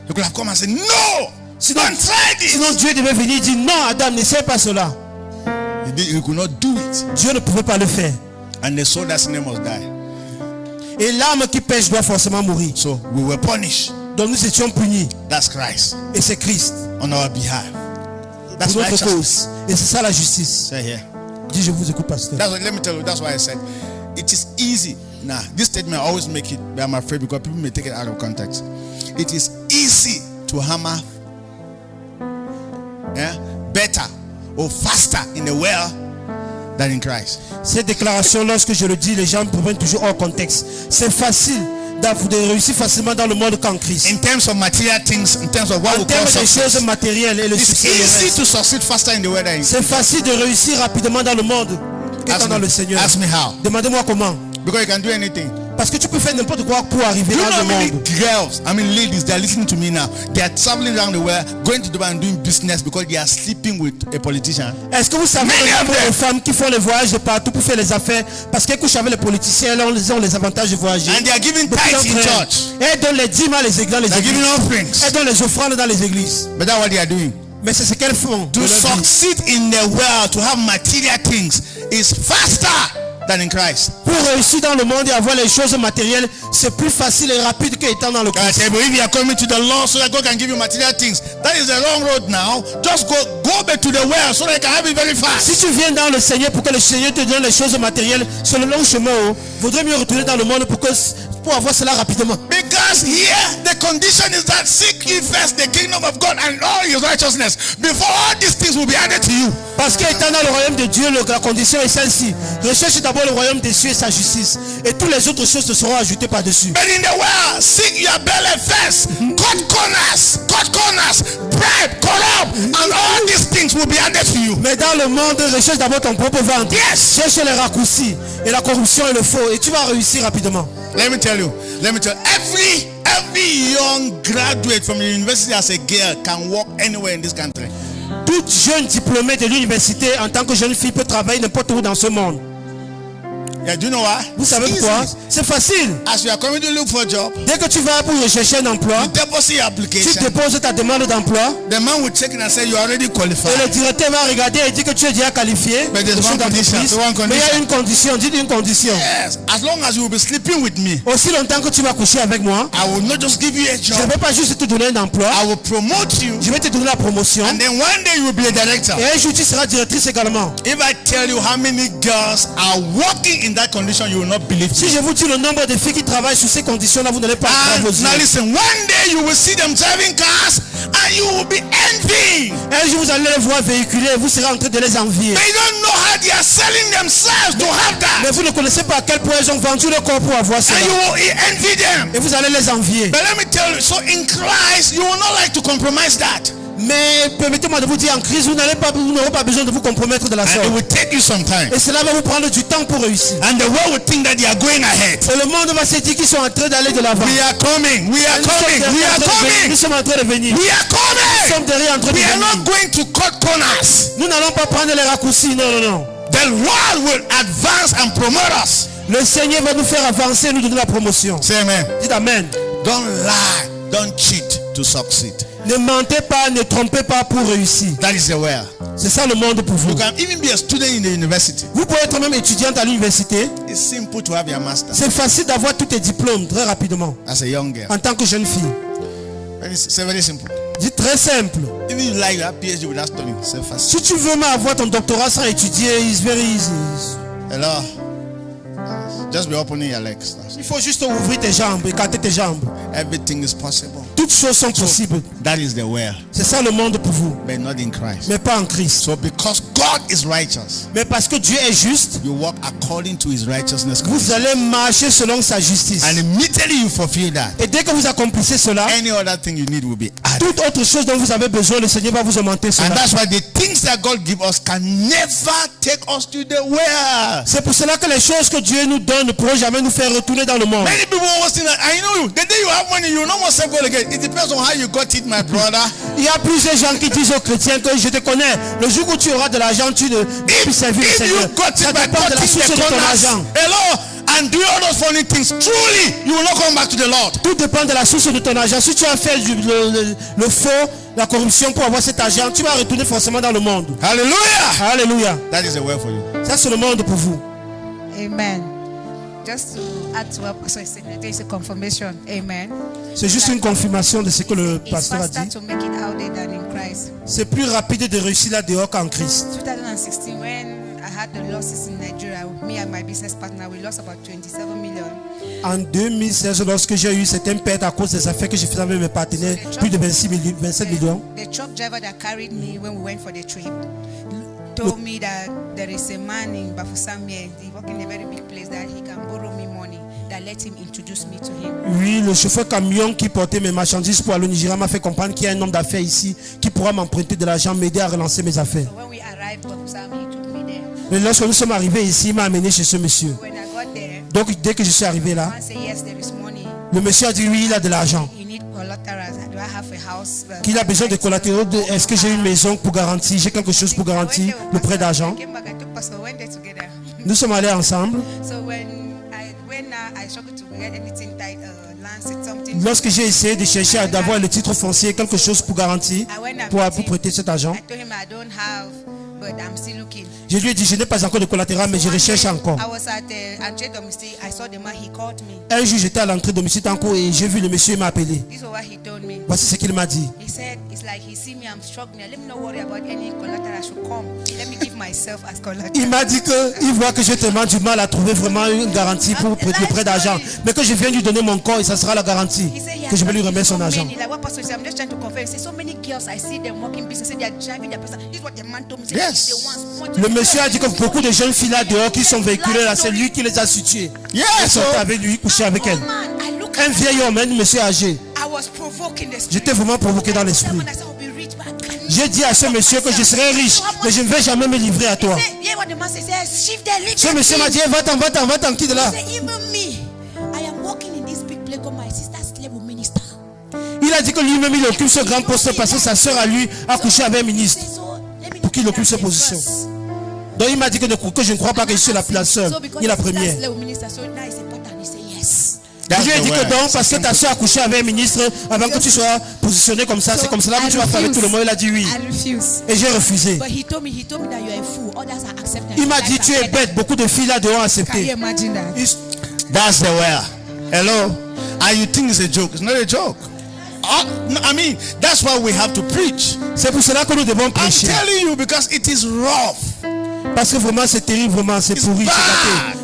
He could have come and said, no! Sinon, Don't try this! sinon Dieu devait venir dire non, Adam, n'essaie pas cela. He could not do it. Dieu ne pouvait pas le faire. And the soul that sinner must die. Et l'âme qui pêche doit forcément mourir. So we were punished. Donc nous étions punis. That's Christ Et c'est Christ on our behalf. That's pour notre righteousness. cause. Et c'est ça la justice. Say here. Dis, je vous écoute, pasteur. Let me tell you, that's why I said it is easy. Now, this statement I always make it, but I'm afraid because people may take it out of context. It is easy to hammer better or faster in the well than in Christ. Cette déclaration, lorsque je le dis, les gens prennent toujours hors contexte. C'est facile de réussir facilement dans le monde qu'en Christ. In terms of material things, in terms of what En we call termes de success, choses matérielles et le it's succès, le easy reste. to succeed faster in the world than in C'est facile de réussir rapidement dans le monde qu'étant dans le Seigneur. Ask me how. Demandez-moi comment. Because you can do anything. Parce que tu peux faire n'importe quoi pour arriver You dans know le many monde. girls, I mean ladies, they are listening to me now. They are traveling around the world, going to Dubai and doing business because they are sleeping with a politician. Est-ce que vous savez Many le of nombre them. de femmes qui font les voyages de partout pour faire les affaires parce qu'elles couchent avec les politiciens, elles ont les avantages de voyager. And they are giving Beaucoup tithes in d'entre elles, church. elles donnent les dîmes dans les églises. They are giving offerings. Elles donnent les offrandes dans les églises. But that's what they are doing. Mais c'est ce qu'elles font. To de leur vie. succeed in the world, to have material things, is faster than in Christ. Pour réussir dans le monde et avoir les choses matérielles, c'est plus facile et rapide qu'étant dans le I Christ. say, but if you are coming to the Lord so that God can give you material things, that is the long road now. Just go back to the world so that you can have it very Si fast. tu viens dans le Seigneur pour que le Seigneur te donne les choses matérielles sur le long chemin, vaudrait mieux retourner dans le monde pour avoir cela rapidement. Because here the condition is that seek ye first the kingdom of God and all his righteousness. Before all these things will be added to you. Parce qu'étant dans le royaume de Dieu, la condition est celle-ci. Recherche d'abord le royaume des cieux et sa justice. Et toutes les autres choses te seront ajoutées par-dessus. But in the world, seek your belly first. Cut corners, bribe, corrupt, and all these things will be added to you. Mais dans le monde, recherche d'abord ton propre ventre. Yes. Cherche les raccourcis et la corruption et le faux. Et tu vas réussir rapidement. Let me tell you. Every young graduate from the university as a girl can walk anywhere in this country. Toute jeune diplômée de l'université en tant que jeune fille peut travailler n'importe où dans ce monde. Yeah, do you know why? Vous savez It's pourquoi? easy. C'est facile. As you are coming to look for a job, Dès que tu vas pour rechercher un emploi, you deposit your tu application. déposes ta demande d'emploi The man will check it and say you are already et le qualified. directeur va regarder et dire que tu es déjà qualifié. But there's au one sein condition, d'entreprise. there's one Mais il y a condition. une condition, dis une condition. Yes, as long as you will be sleeping with me, Aussi longtemps que tu vas coucher avec moi, I will not just give you a je job. ne vais pas juste te donner un emploi, I will promote you, je vais te donner la promotion. and then one day you will be a director. Et un jour tu seras directrice également. If I tell you how many girls are working in that condition, you will not believe Si me. je vous dis le nombre de filles qui travaillent sous ces conditions-là, vous n'allez pas croire And vos now yeux. listen, one day you will see them driving cars, and you will be envying. Un jour, vous allez les voir véhiculer, vous serez en train de les envier. They don't know how they are selling themselves to have Mais that. vous ne connaissez pas à quel point ils ont vendu le corps pour avoir cela. And you will envy them. Et vous allez les envier. But let me tell you, so in Christ, you will not like to compromise that. Mais permettez-moi de vous dire, en Christ, vous n'aurez pas besoin de vous compromettre de la And sorte. it will take you some time. Et cela va vous prendre du temps pour réussir. And the world will think that they are going ahead. Et le monde va se dire qu'ils sont en train d'aller de l'avant. We are coming. We are coming. We are Nous coming. sommes en train de venir. We are Nous sommes coming. derrière en train de We are venir. not going to cut corners. Nous n'allons pas prendre les raccourcis. Non, non, non. The Lord will advance and promote us. Le Seigneur va nous faire avancer et nous donner la promotion. Say amen. Dites amen. Don't lie. Don't cheat to succeed. Ne mentez pas, ne trompez pas pour réussir. That is the way. C'est ça le monde pour vous. You can even be a student in the university. Vous pouvez être même étudiante à l'université. It's simple to have your master C'est facile d'avoir tous tes diplômes très rapidement. as a young girl. En tant que jeune fille. C'est very simple. C'est très simple. Even you like you have PhD without studying, c'est facile. Si tu veux même avoir ton doctorat sans étudier, it's very easy. Hello. Just be opening your legs. Il faut juste ouvrir tes jambes, écarter tes jambes. Everything is possible. Toutes choses sont possibles. That is the way, C'est ça le monde pour vous. but not in Christ. Mais pas en Christ. So because God is righteous, Mais parce que Dieu est juste, you walk according to his righteousness. vous allez marcher selon sa justice. And immediately you fulfill that, Et dès que vous accomplissez cela, any other thing you need will be added. toute autre chose dont vous avez besoin, le Seigneur va vous augmenter And cela. that's why the things that God gives us can never take us to the way. C'est pour cela que les choses que Dieu nous donne ne pourront jamais nous faire retourner dans le monde. Many people always think that, I know you, the day you have money, you will not want to go again. It depends on how you got it, my brother. Il y a plusieurs gens qui disent aux chrétiens que je te connais. Le jour où tu auras de l'argent, tu ne peux servir le If Seigneur. you got Ça it by dépend de la cutting source the de ton corners, argent. hello, and do all those funny things, truly, you will not come back to the Lord. Tout dépend de la source de ton argent. Si tu as fait le faux, la corruption pour avoir cet argent, tu vas retourner forcément dans le monde. Hallelujah. Alléluia. That is the way for you. Ça, c'est le monde pour vous. Amen. Just to add to what Pastor is saying, there is a confirmation. Amen. C'est juste une confirmation de ce que le It's pasteur a faster dit. to make it out there than in Christ. C'est plus rapide de réussir là dehors qu'en Christ. 2016, when I had the losses in Nigeria, me and my business partner, we lost about 27 million. En 2016, lorsque j'ai eu certaines pertes à cause des affaires que je faisais avec mes partenaires, plus de 27 millions. The truck driver that carried me when we went for the trip told me that there is a man in Bafusam here, he works in a very big place, that he can borrow me money, that let him introduce me to him. Oui, le chauffeur camion qui portait mes marchandises pour aller au Nigeria m'a fait comprendre qu'il y a un homme d'affaires ici qui pourra m'emprunter de l'argent, m'aider à relancer mes affaires. So when we arrived at Bafusam, he took me there. Mais lorsque nous sommes arrivés ici, il m'a amené chez ce monsieur. When I got there, Donc dès que je suis arrivé là, I said, yes, there is money. le monsieur a dit oui, il a de l'argent. You need collaterals. Do I have a house? Qu'il a besoin de collatéraux. Est-ce que j'ai une maison pour garantir? J'ai quelque chose pour garantir le prêt d'argent. I came back, I took Pastor, went there together. Nous sommes allés ensemble. So when I struggled to get anything tight, land, something. Lorsque j'ai essayé de chercher d'avoir le titre foncier, quelque chose pour garantir, pour prêter cet argent, I told him I don't have, but I'm still looking. je lui ai dit, je n'ai pas encore de collatéral, mais je recherche encore. I was at Andre Domestic. I saw the man. He called me. Un jour, j'étais à l'entrée de M. Tanko et j'ai vu le monsieur, il m'a appelé. This is what he told me. Voici ce qu'il m'a dit. He said it's like he see me. I'm struggling. Let me not worry about any collateral. I should come. Let me give myself as collateral. Il m'a dit qu'il voit que j'ai tellement du mal à trouver vraiment une garantie pour le prêt d'argent. Mais que je viens lui donner mon corps et ça sera la garantie He said he has que je vais lui so remettre son argent. many, like what Pastor said, I'm just trying to confirm. He said so many girls I see them working business. They are driving their person. This is what the man told me. He said, Yes. they want Le monsieur a dit que beaucoup de jeunes filles là dehors qui sont véhiculées là, c'est lui qui les a situées. Ils Yes. sont avec lui, couchés avec elle. Man, I look Un vieil homme, un monsieur âgé. I was provoking the spirit. J'étais vraiment provoqué dans l'esprit. I said, I'll be rich, but I can't. J'ai dit à ce monsieur que je serai riche, mais je ne vais jamais me livrer à toi. He said, yeah, what the man said, he said, shift there, leave Ce that monsieur m'a thing. dit, va-t'en, quitte de là. He said, even me, I am working in this big place called my sister's level minister. Il a dit que lui-même il occupe ce grand poste parce que sa soeur à lui a couché avec un ministre pour qu'il occupe cette position. Donc il m'a dit que je ne crois pas que je suis la seule, ni la première. Je lui ai dit que donc parce que ta soeur a couché avec un ministre, avant que tu sois positionné comme ça, c'est comme cela que tu vas faire avec tout le monde. Il a dit oui. Et j'ai refusé. Il m'a dit tu es bête, beaucoup de filles là dehors ont accepté. That's the way. Hello. And you think it's a joke? It's not a joke. No, I mean, that's why we have to preach. C'est pour cela que nous devons I'm prêcher. telling you because it is rough. Parce que vraiment c'est terrible, vraiment c'est It's pourri, bad.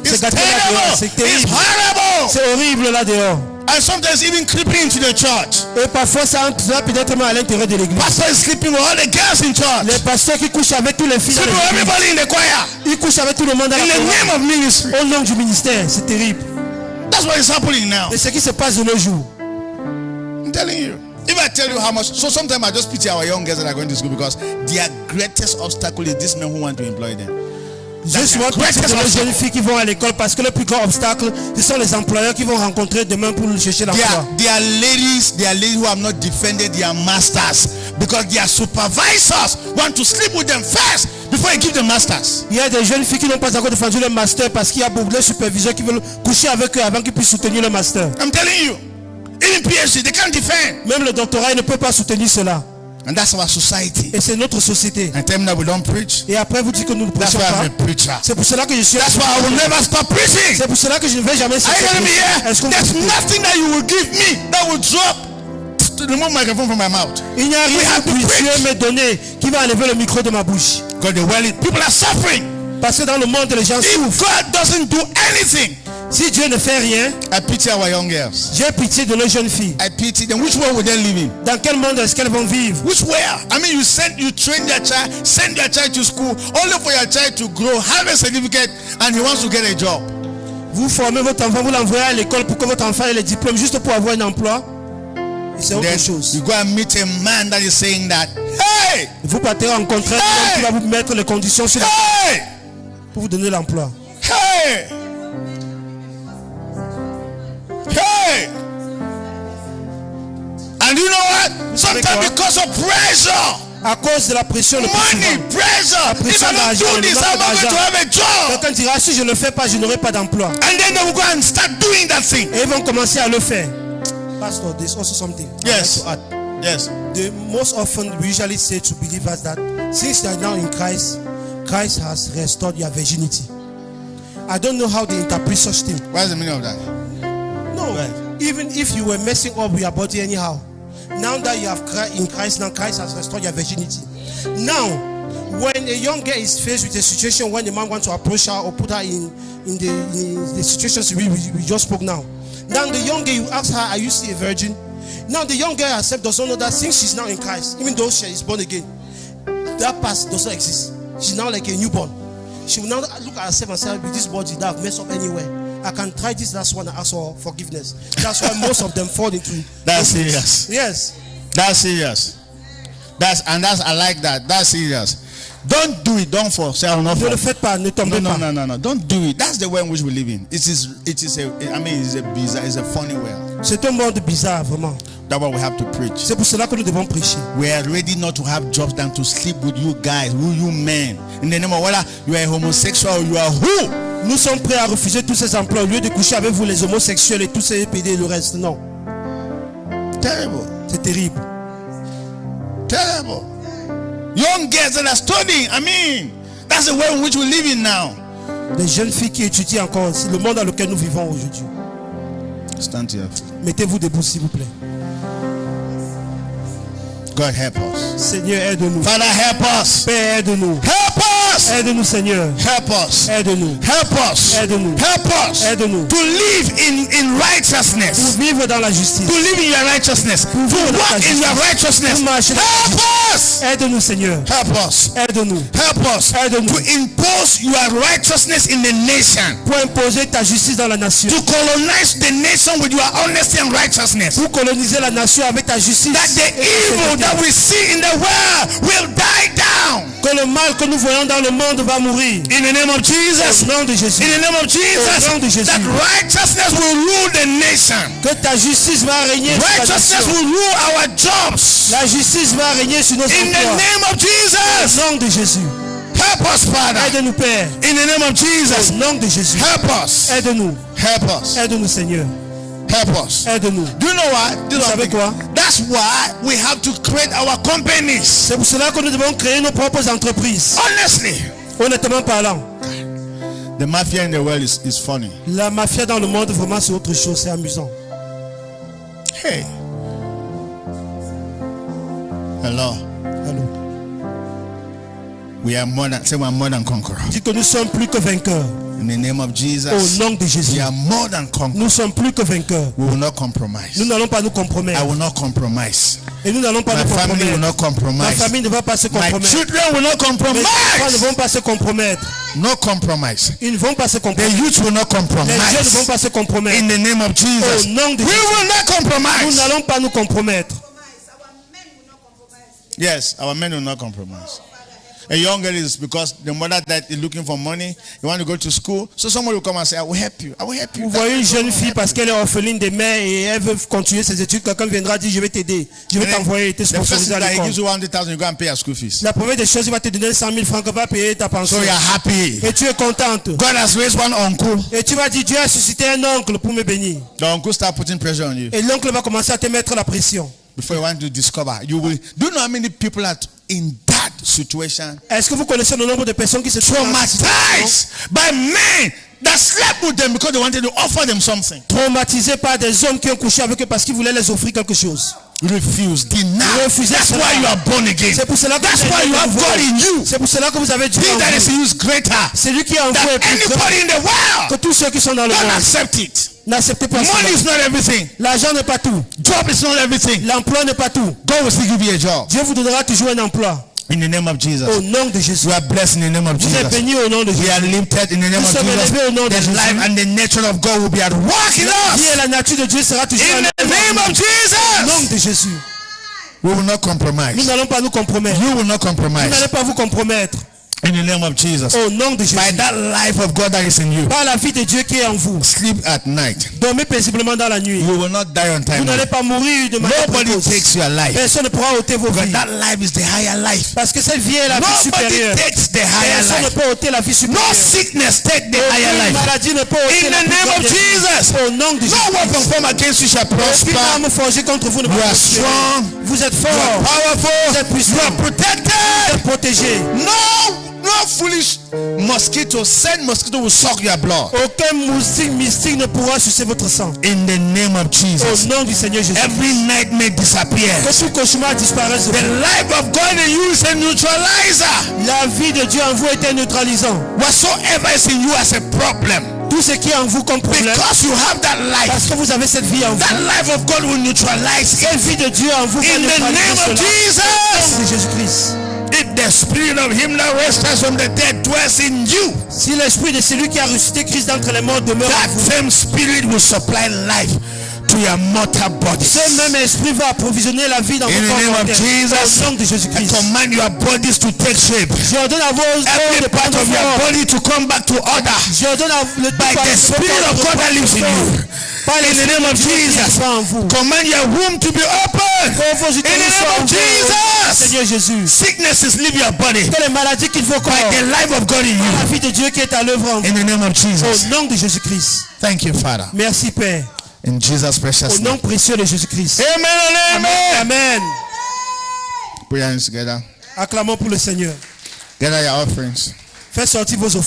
c'est It's gâté là dehors, terrible. c'est It's terrible, horrible. c'est horrible là dehors. And sometimes even creeping into the church. Et parfois ça entre peut-être même à l'intérieur de l'église. Pastor is sleeping with all the girls in church. Les pasteurs qui couchent avec tous les filles dans Sleeping with l'église. everybody in the choir. Ils couchent avec tout le monde dans la In the chorale. name of ministry. Au nom du ministère, c'est terrible. That's what is happening now. Et ce qui se passe de nos jours. I'm telling you. If I tell you how much, so sometimes I just pity our young girls that are going to school because their greatest obstacle is these men who want to employ them. J'ai souvent pitié de nos jeunes filles qui vont à l'école parce que le plus grand obstacle, ce sont les employeurs qui vont rencontrer demain pour chercher l'emploi. They are ladies who have not defended their masters because their supervisors want to sleep with them first before they give them masters. Il y a des jeunes filles qui n'ont pas encore défendu leur master parce qu'il y a beaucoup de superviseurs qui veulent coucher avec eux avant qu'ils puissent soutenir leur master. I'm telling you, even PhD, they can't defend. Même le doctorat, il ne peut pas soutenir cela. And that's our society. Et c'est notre société. And tell me that we don't preach. Et après vous dites que nous ne That's prêchons why I'm pas. a preacher. C'est pour cela que je suis. That's why I will never stop preaching. C'est pour cela que je ne vais jamais Are cesser you de hearing me prêcher. here? Est-ce qu'on There's peut écouter? nothing that you will give me that will drop to remove microphone from my mouth. Il n'y a We rien have que to Dieu preach. me donner qui va enlever le micro de ma bouche. Because the world, people are suffering. Parce que dans le monde, les gens If souffrent. God doesn't do anything, Si Dieu ne fait rien, I pity our young girls. j'ai pitié de nos jeunes filles. I pity them. Which world will they live in? Dans quel monde est-ce qu'elles vont vivre? Which where? I mean, you train your child, send your child to school, only for your child to grow, have a certificate, and he wants to get a job. Vous formez votre enfant, vous l'envoyez à l'école pour que votre enfant ait les diplômes juste pour avoir un emploi. Et c'est autre Then chose. you go and meet a man that is saying that, hey, Vous partez rencontrer un homme qui va vous mettre les conditions sur la hey, pour vous donner l'emploi. hey, hey. And you know what? Sometimes because of pressure, À cause de la pression, le plus money, souvent. pressure. If I don't do this, I'm not going to have a job. Quelqu'un dira, si je ne le fais pas, je n'aurai pas d'emploi. And then they will go and start doing that thing. Et ils vont commencer à le faire. Pastor, there's also something I'd Yes. like to add. Yes. The most often we usually say to believers that since you are now in Christ, Christ has restored your virginity. I don't know how they interpret such thing. What's the meaning of that? No, even if you were messing up with your body anyhow, now that you have Christ in Christ, now Christ has restored your virginity. Now, when a young girl is faced with a situation when the man wants to approach her or put her in the situations we just spoke now, now the young girl, you ask her, are you still a virgin? Now the young girl herself does not know that since she's now in Christ, even though she is born again, that past does not exist. She's now like a newborn. She will now look at herself and say, with this body that I've messed up anywhere, I can try this last one and ask for forgiveness. That's why most of them fall into. That's serious. Yes. That's serious. I like that. That's serious. Don't do it. Don't fall. Say, I'm not Ne le fall. faites pas, ne tombez pas. No. Don't do it. That's the way in which we live in. It's a bizarre, it's a funny world. C'est un monde bizarre, vraiment. That's why we have to preach. C'est pour cela que nous devons prêcher. We are ready not to have jobs than to sleep with you guys, you men. In the name of whether you are homosexual or you are who. Nous sommes prêts à refuser tous ces emplois au lieu de coucher avec vous les homosexuels et tous ces PD et le reste. Non. Terrible. C'est terrible. Terrible. Young girls that are studying. I mean, that's the way in which we live in now. Les jeunes filles qui étudient encore, c'est le monde dans lequel nous vivons aujourd'hui. Stand to your feet. Mettez-vous debout s'il vous plaît. God help us. Seigneur, aide-nous. Father, help us. Père, aide-nous. Help us. Aide-nous, Seigneur. Help us. Aide-nous. Help us. Aide-nous. Help us. Aide-nous. To live in Pour righteousness. vivre dans la justice. To live in your righteousness. To vivre dans walk ta in your justice. righteousness. Pour marcher dans ta Help justice. us. Aide-nous, Seigneur. Help us. Aide-nous. Help us. Aide-nous. To impose your righteousness in the nation. Pour imposer ta justice dans la nation. To colonize the nation with your honesty and righteousness. Pour coloniser la nation avec ta justice. That the evil that we see in the world will die down. Que le mal que nous voyons dans le monde va mourir. In the name of Jesus. Au nom de Jésus. In the name of Jesus. Au nom de Jésus. That righteousness will rule the nation. Que ta justice va régner sur la Righteousness nation. will rule our jobs. La justice va régner sur nos In the emplois. name of Au Jesus. nom de Jésus. Help us, Father. Aide-nous, Père. In the name of Jesus. Au nom de Jésus. Help us. Aide-nous. Help us. Aide-nous, Seigneur. Help us. Aide-nous. Do you know what? Vous savez quoi? That's why we have to create our companies. C'est pour cela que nous devons créer nos propres entreprises. Honestly. Honnêtement parlant. The mafia in the world is funny. La mafia dans le monde, vraiment, c'est autre chose. C'est amusant. Hey. Hello. Allô. We are more than, say we are more than conquerors. Dites que nous sommes plus que vainqueurs. In the name of Jesus, Au nom de Jésus. we are more than conquerors. Nous sommes plus que vainqueurs. We will not compromise. Nous n'allons pas nous compromettre. I will not compromise. Et nous n'allons pas My nous family will not compromettre. Ma compromise. famille ne va pas se My compromettre. children will not Mes enfants ne compromise. vont pas se compromettre. No compromise. Ils ne vont pas se The compromettre. youth will not Les jeunes ne vont compromise. pas se compromettre. In the name of Jesus, Au nom de we Jésus. will not Nous compromise. n'allons pas nous compromettre. Yes, our men will not compromise. A young girl is, because the mother that is looking for money, you want to go to school, so someone will come and say, I will help you. I will help you. Vous voyez une jeune fille parce qu'elle est orpheline des mères et elle veut continuer ses études. Quelqu'un viendra dire je vais t'aider, je vais t'envoyer, te The first sponsoriser thing à that he gives l'école. you 100,000, you go and pay your school fees. La première des choses, il va te donner 100 000 francs, va payer ta pension. So you are happy. Et tu es contente. God has raised one uncle. Et tu vas dire Dieu a suscité un oncle pour me bénir. The uncle start putting pressure on you. Et l'oncle va commencer à te mettre la pression. Before you want to discover, you will. Do you know how many people are in that situation? Est-ce que vous connaissez le nombre de personnes qui se trouvent dans cette situation? Traumatized by men that slept with them because they wanted to offer them something. Traumatisés par des hommes qui ont couché avec eux parce qu'ils voulaient les offrir quelque chose. Refuse, deny. Refusez That's cela. why you are born again. C'est pour cela que That's vous why êtes you have nouveau. God in you. C'est pour cela que vous avez Dieu He en that is vous. in you is greater Celui qui est en vous than est plus grand anybody in the que world. tous ceux qui sont dans le Don't monde. accept it. N'acceptez pas Money cela. is not everything. L'argent n'est pas tout. Job is not everything. L'emploi n'est pas tout. God will still give you a job. Dieu vous donnera toujours un emploi. In the name of Jesus. Au nom de Jésus. You are blessed in the name of Vous êtes Jesus. bénis au nom de We Jésus. are lifted in the name Nous of sommes élevés au nom Jesus. de The life Jésus. and the nature of God will be at work in La vie et us. la nature de Dieu sera toujours In the name of au nom Jesus. de Jésus. We will not Nous compromise. n'allons pas nous compromettre. You will not Vous compromise. n'allez pas vous compromettre. In the name of Jesus. Au nom de Jésus. By that life of God that is in you. Par la vie de Dieu qui est en vous. Sleep at night. Dormez paisiblement dans la nuit. You will not die on Vous time. n'allez pas mourir de manière Nobody précoce. takes your life. Personne ne pourra ôter vos But vies. that life is the higher life. Parce que cette vie est la vie Nobody supérieure. takes the higher Personne ne life. peut ôter la vie No supérieure. sickness take the higher Aucune life. maladie ne peut ôter In la the vie name of supérieure. Jesus. Au nom de No weapon Jésus. formed against you shall Aucune prosper. arme forgée contre vous ne You va are prospérer. strong. Vous êtes You are fort. Vous powerful. êtes puissant. You are Vous protected. êtes protégé. No foolish mosquito, send mosquito will suck your blood. Aucun moustique mystique ne pourra sucer votre sang. In the name of Au Jesus. nom du Seigneur Jésus. Every nightmare disappears. Que tout cauchemar disparaisse. The life of God in you is a neutralizer. La vie de Dieu en vous est un neutralisant. Whatsoever is in you as a problem, Tout ce qui est en vous comme problème. because you have that life, Parce que vous avez cette vie en vous. that life of God will neutralize Cette it. vie de Dieu en vous va In the neutraliser name of cela. Au Jesus. nom de Jésus-Christ. If the spirit of him that raised us from the dead dwells in you, Si l'esprit de celui qui a ressuscité Christ d'entre les morts demeure en that vous, same spirit will supply life to your mortal bodies. ce même esprit va approvisionner la vie dans In vos the corps name of mortels. Jesus, Au nom de I Jésus-Christ. command your bodies to take shape. J'ordonne à vos corps Every de part prendre of your forme. body to come back to order J'ordonne à le by the spirit of God that lives in you. Par In the name of Jesus, en vous. command your womb to be open. Que vos In the utérus name soient of ouverts. Jesus, Seigneur Jésus. sicknesses leave your body Que les maladies qu'il faut by corps. the life of God in La you. vie de Dieu qui est à l'œuvre en vous. In the name of Au Jesus. nom de Jésus-Christ. Thank you, Father. Merci Père. In Jesus' precious Au nom name. précieux de Jésus-Christ. Amen and amen. Amen. Put your hands together. Acclamons pour le Seigneur. Gather your offerings. Faites sortir vos offrandes.